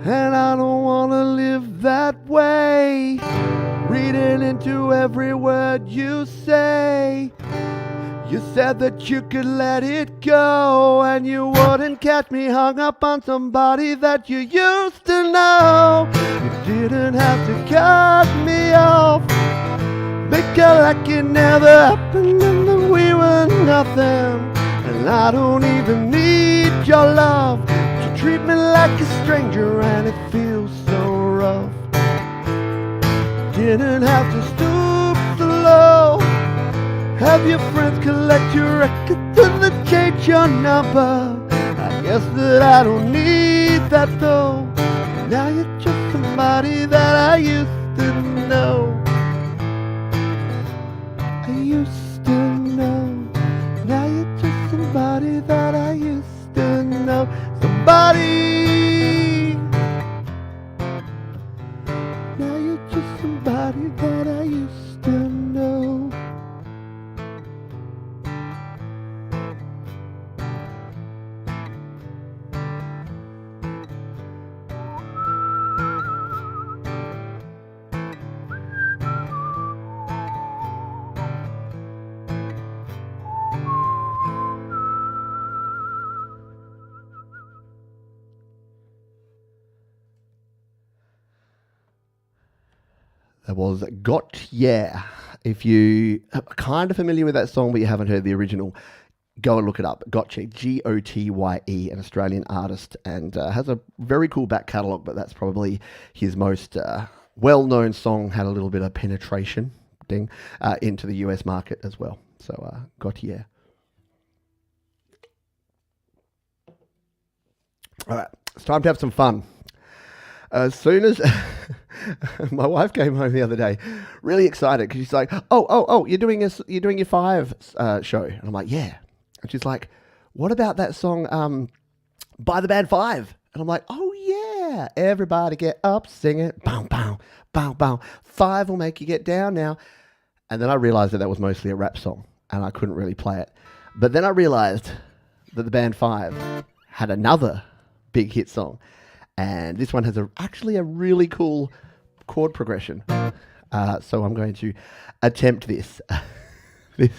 And I don't want to live that way, reading into every word you say. You said that you could let it go, and you wouldn't catch me hung up on somebody that you used to know. You didn't have to cut me off, make it like it never happened and that we were nothing. And I don't even need your love. You treat me like a stranger and it feels so rough. Didn't have to stoop so low, Have your friends collect your records and then change your number. I guess that I don't need that though. Now you're just somebody that I used to know. I used to know. Now you're just somebody that I used to know. Somebody. Now you're just somebody that I used to know. That was Got Yeah. If you are kind of familiar with that song but you haven't heard the original, go and look it up. Gotye, Gotye, an Australian artist, and has a very cool back catalogue, but that's probably his most well-known song. Had a little bit of penetration into the US market as well. So Gotye. All right, it's time to have some fun. As soon as my wife came home the other day, really excited because she's like, "Oh, you're doing your Five show," and I'm like, "Yeah," and she's like, "What about that song by the band Five?" And I'm like, "Oh yeah, everybody get up, sing it, bow bow bow bow. Five will make you get down now." And then I realized that was mostly a rap song, and I couldn't really play it. But then I realized that the band Five had another big hit song. And this one has actually a really cool chord progression. So I'm going to attempt this. this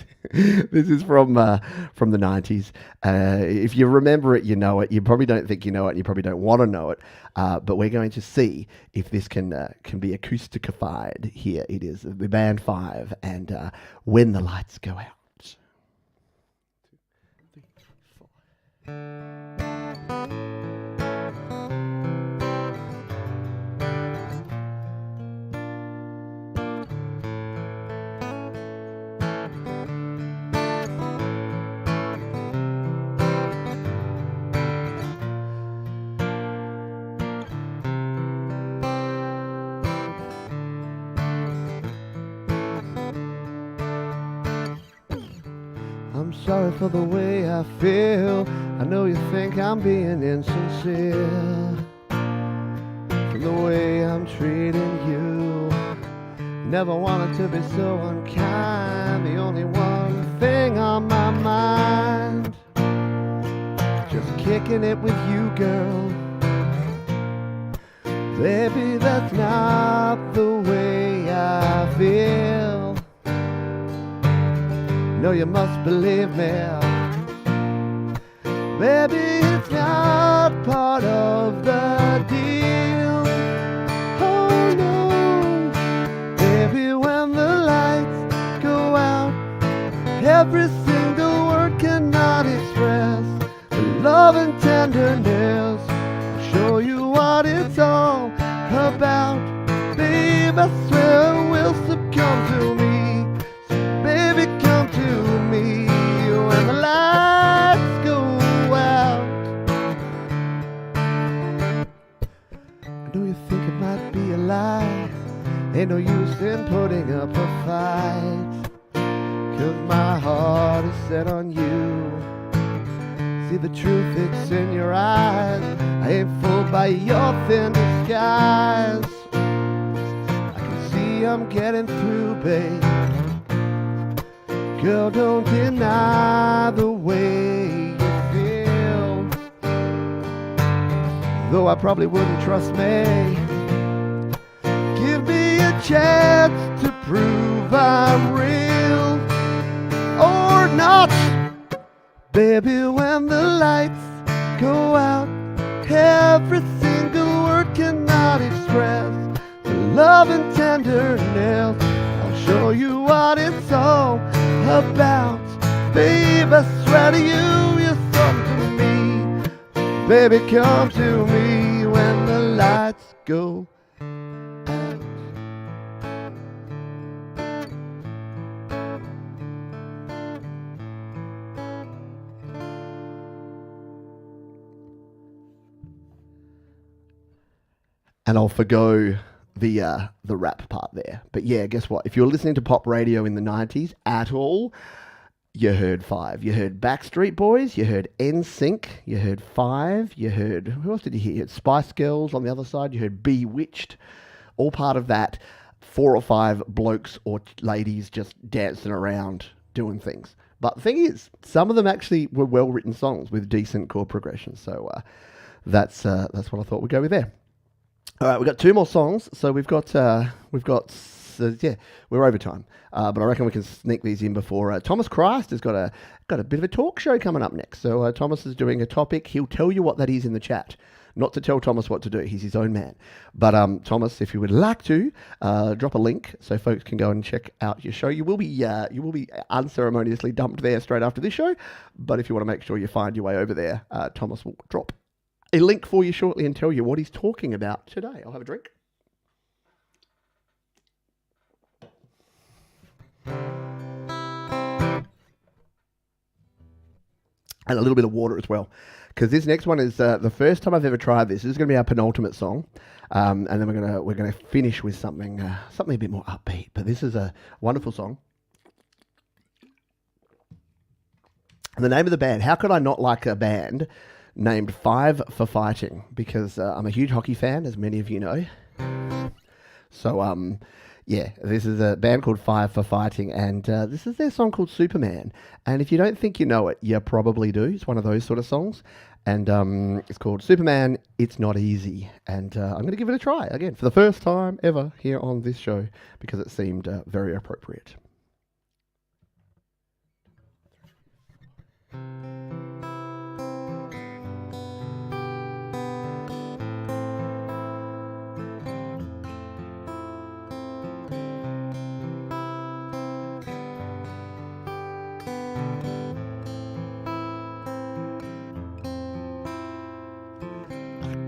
is from the 90s. If you remember it, you know it. You probably don't think you know it, and you probably don't want to know it. But we're going to see if this can be acousticified here. It is the band Five and When the Lights Go Out. 2, 3, 4. I'm sorry for the way I feel. I know you think I'm being insincere. From the way I'm treating you. Never wanted to be so unkind. The only one thing on my mind. Just kicking it with you, girl. Baby, that's not the way I feel. No, you must believe me. Baby, it's not part of the deal. Oh no. Baby, when the lights go out, every single word cannot express the love and tenderness. I'll show you what it's all about. Babe, I swear I will succumb to me. When the lights go out. I know you think it might be a lie. Ain't no use in putting up a fight. 'Cause my heart is set on you. See the truth, it's in your eyes. I ain't fooled by your thin disguise. I can see I'm getting through, babe. Girl, don't deny the way you feel. Though I probably wouldn't trust me. Give me a chance to prove I'm real. Or not. Baby, when the lights go out, every single word cannot express the love and tenderness. I'll show you what it's all about. Babe, I swear to you, you're something to me. Baby, come to me when the lights go out. and I'll forgo the rap part there. But yeah, guess what? If you were listening to pop radio in the 90s at all, you heard Five. You heard Backstreet Boys. You heard NSYNC. You heard Five. You heard, who else did you hear? You heard Spice Girls on the other side. You heard Bewitched. All part of that 4 or 5 blokes or ladies just dancing around doing things. But the thing is, some of them actually were well-written songs with decent chord progression. So that's what I thought we'd go with there. All right, we've got 2 more songs. So yeah, we're over time. But I reckon we can sneak these in before Thomas Christ has got a bit of a talk show coming up next. So Thomas is doing a topic. He'll tell you what that is in the chat. Not to tell Thomas what to do. He's his own man. But Thomas, if you would like to, drop a link so folks can go and check out your show. You will be unceremoniously dumped there straight after this show. But if you want to make sure you find your way over there, Thomas will drop a link for you shortly and tell you what he's talking about today. I'll have a drink. And a little bit of water as well, because this next one is the first time I've ever tried this. This is going to be our penultimate song, and then we're gonna finish with something a bit more upbeat. But this is a wonderful song. And the name of the band. How could I not like a band named Five for Fighting? Because I'm a huge hockey fan, as many of you know. So yeah, this is a band called Five for Fighting, and this is their song called Superman. And if you don't think you know it, you probably do. It's one of those sort of songs. And it's called Superman, It's Not Easy. And I'm going to give it a try, again, for the first time ever here on this show, because it seemed very appropriate.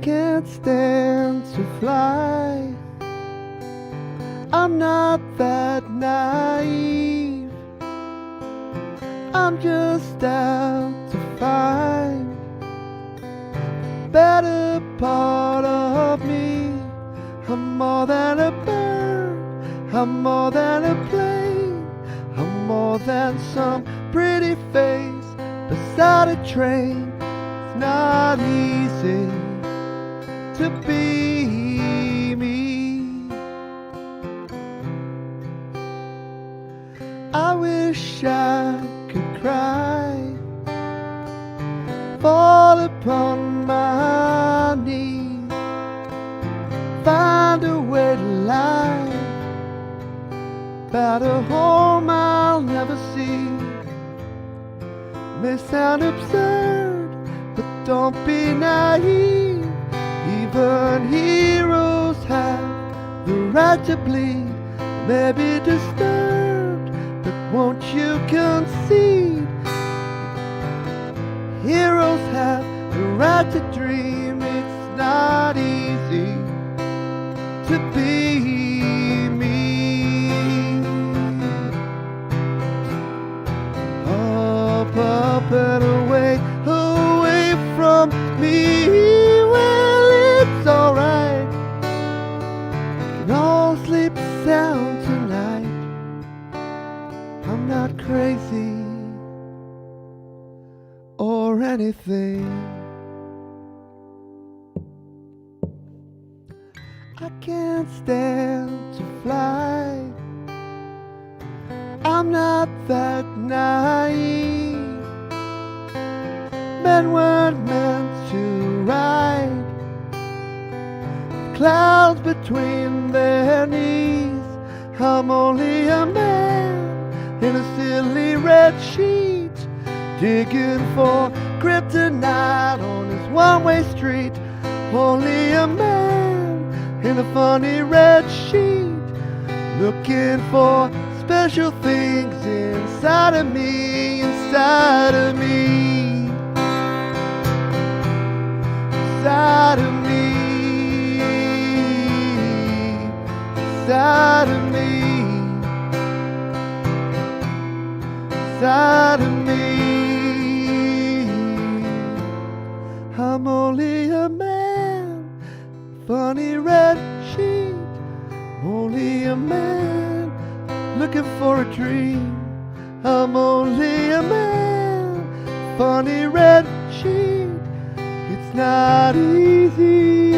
Can't stand to fly. I'm not that naive. I'm just out to find better part of me. I'm more than a bird. I'm more than a plane. I'm more than some pretty face beside a train. It's not easy to be me. I wish I could cry, fall upon my knees, find a way to lie about a home I'll never see. May sound absurd, but don't be naive. Even heroes have the right to bleed, maybe disturbed, but won't you concede? Heroes have the right to dream. It's not easy to be me. Up and away, away from me. Alright, can all sleep sound tonight. I'm not crazy or anything. I can't stand to fly. I'm not that naive. Men weren't meant to ride clouds between their knees. I'm only a man in a silly red sheet, digging for kryptonite on his one-way street. Only a man in a funny red sheet, looking for special things inside of me, inside of me, inside of me. Inside of me, inside of me. I'm only a man funny red sheet. Only a man looking for a dream. I'm only a man, funny red sheet. It's not easy.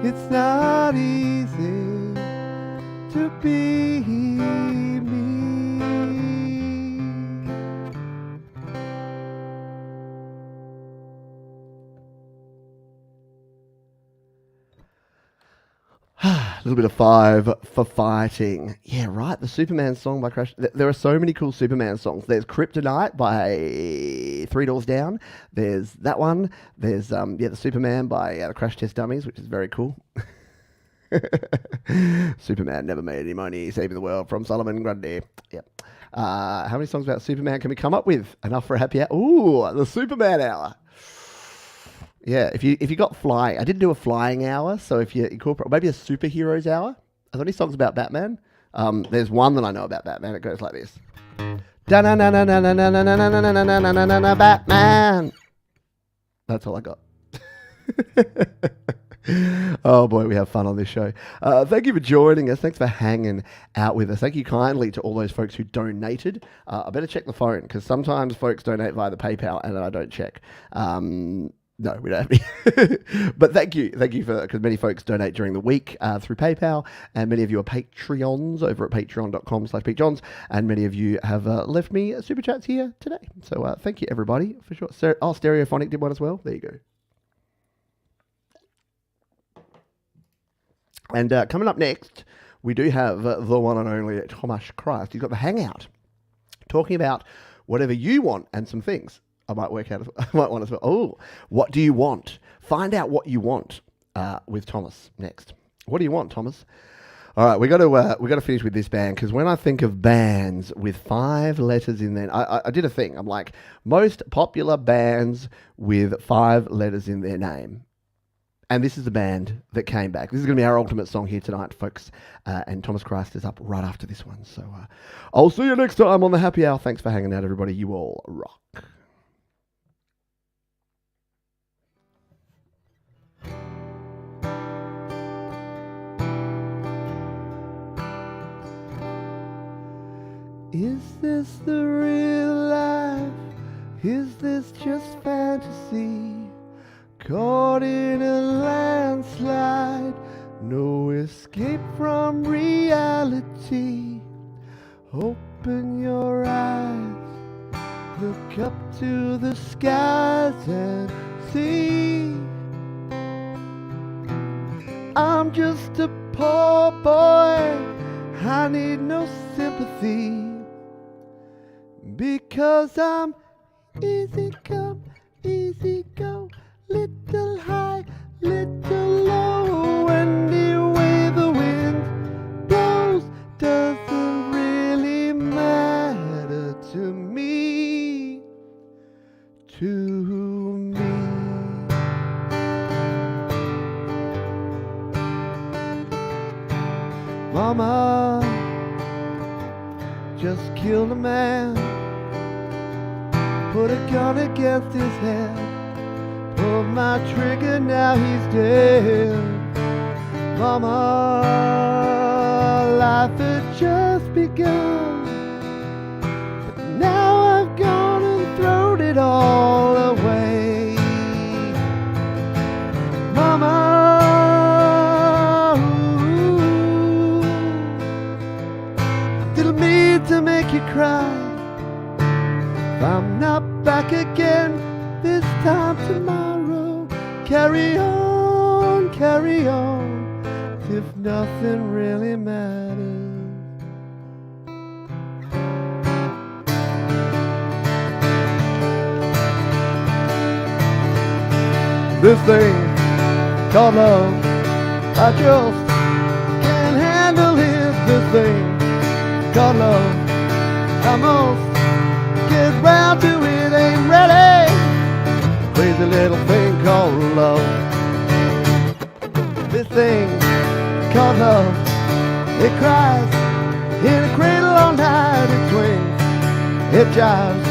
It's not easy to be me. A little bit of 5 for fighting. Yeah, right. The Superman song by Crash. There are so many cool Superman songs. There's Kryptonite by Three Doors Down. There's that one. There's the Superman by the Crash Test Dummies, which is very cool. Superman never made any money, saving the world from Solomon Grundy. Yep. How many songs about Superman can we come up with? Enough for a happy hour? Ooh, the Superman hour. Yeah, if you got flying, I didn't do a flying hour, so if you incorporate maybe a superheroes hour. Are there any songs about Batman? There's one that I know about Batman. It goes like this: Batman. That's all I got. Oh boy, we have fun on this show. Thank you for joining us. Thanks for hanging out with us. Thank you kindly to all those folks who donated. I better check the phone because sometimes folks donate via the PayPal and then I don't check. No, we don't have any. But thank you for, because many folks donate during the week through PayPal, and many of you are Patreons over at patreon.com/PeteJohns, and many of you have left me super chats here today. So thank you everybody for sure. Stereophonic did one as well. There you go. And coming up next, we do have the one and only Thomas Christ. He's got the Hangout, talking about whatever you want and some things. I might work out. I might want to. Oh, what do you want? Find out what you want with Thomas next. What do you want, Thomas? All right, we got to finish with this band, because when I think of bands with 5 letters in there, I did a thing. I'm like, most popular bands with 5 letters in their name. And this is the band that came back. This is going to be our ultimate song here tonight, folks. And Thomas Christ is up right after this one. So I'll see you next time on the Happy Hour. Thanks for hanging out, everybody. You all rock. Is this the real life? Is this just fantasy? Caught in a landslide, no escape from reality. Open your eyes, look up to the skies and see. I'm just a poor boy, I need no sympathy, because I'm easy come, easy go, little high, little low. Any way the wind blows doesn't really matter to me, Mama just killed a man, put a gun against his head, pulled my trigger, now he's dead. Mama, life had just begun, but now I've gone and thrown it all away. Mama, didn't mean to make you cry. If I'm not back again this time tomorrow, carry on, if nothing really matters. This thing called love, I just can't handle it. This thing called love, I must get round to it, ain't ready. Crazy little thing called love. This thing called love, it cries in a cradle all night, it swings, it jives,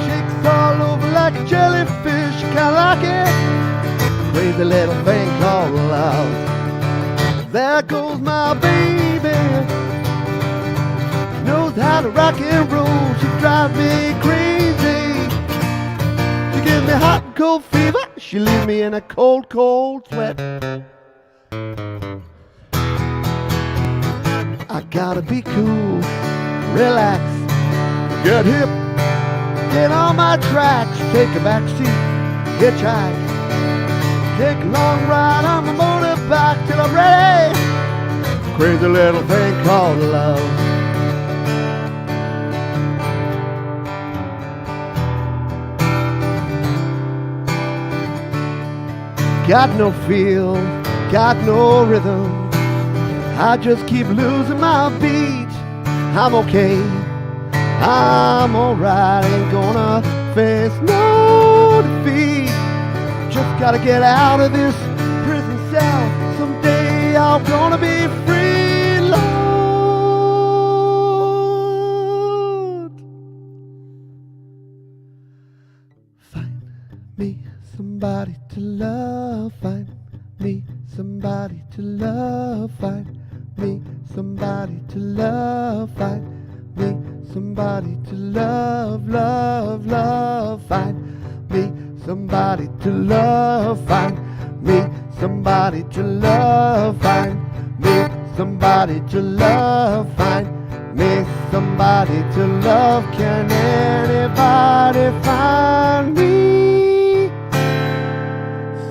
shakes all over like a jellyfish. You kinda like it? Crazy little thing called love. There goes my baby. Knows how to rock and roll. She drives me crazy. She gives me hot and cold fever. She leaves me in a cold, cold sweat. I gotta be cool, relax, get hip, get on my tracks, take a back seat, hitchhike, take a long ride on the motorbike till I'm ready. Crazy little thing called love. Got no feel, got no rhythm. I just keep losing my beat. I'm okay, I'm alright. Ain't gonna face no defeat. Just gotta get out of this prison cell. Someday I'm gonna be free, Lord. Find me somebody to love. Find me somebody to love. Find me somebody to love. Find me somebody to love, love, love. Find me somebody to love. Find me somebody to love. Find me somebody to love. Find me somebody to love. Can anybody find me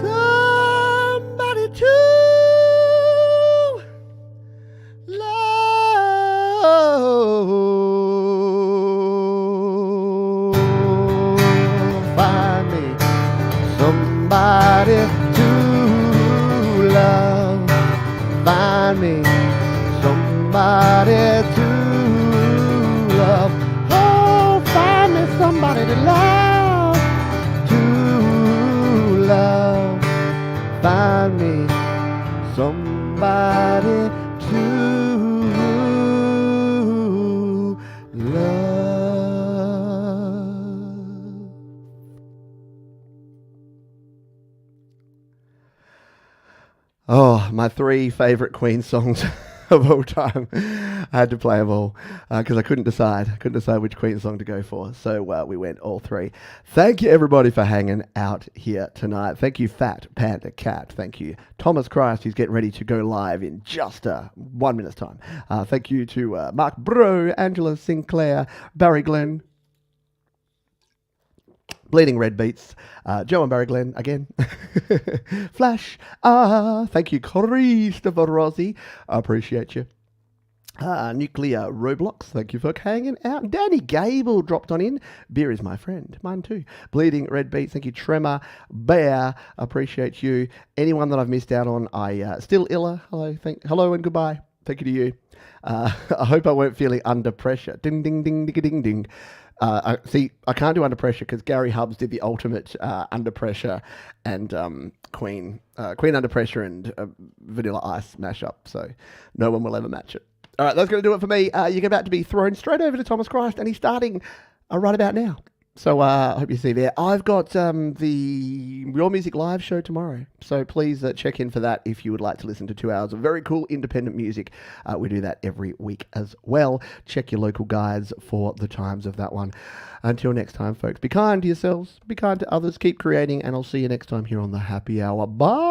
somebody to find me somebody to love. Find me somebody to love. Oh, find me somebody to love. To love. Find me somebody to love. Oh, my 3 favorite Queen songs of all time. I had to play them all because I couldn't decide. I couldn't decide which Queen song to go for. So we went all 3. Thank you, everybody, for hanging out here tonight. Thank you, Fat Panda Cat. Thank you, Thomas Christ, who's getting ready to go live in just 1 minute's time. Thank you to Mark Bro, Angela Sinclair, Barry Glenn, Bleeding Red Beats, Joe and Barry Glenn again. Flash. Thank you, Christopher Rossi. I appreciate you. Nuclear Roblox, thank you for hanging out. Danny Gable dropped on in. Beer is my friend. Mine too. Bleeding Red Beats, thank you. Tremor Bear, appreciate you. Anyone that I've missed out on, I still illa. Hello and goodbye. Thank you to you. I hope I weren't feeling under pressure. Ding, ding, ding, ding, ding, ding. I can't do Under Pressure because Gary Hubbs did the ultimate Under Pressure and Queen Under Pressure and Vanilla Ice mashup, so no one will ever match it. All right, that's going to do it for me. You're about to be thrown straight over to Thomas Christ, and he's starting right about now. So I hope you see there. I've got the Real Music Live show tomorrow. So please check in for that if you would like to listen to 2 hours of very cool independent music. We do that every week as well. Check your local guides for the times of that one. Until next time, folks, be kind to yourselves, be kind to others, keep creating, and I'll see you next time here on the Happy Hour. Bye.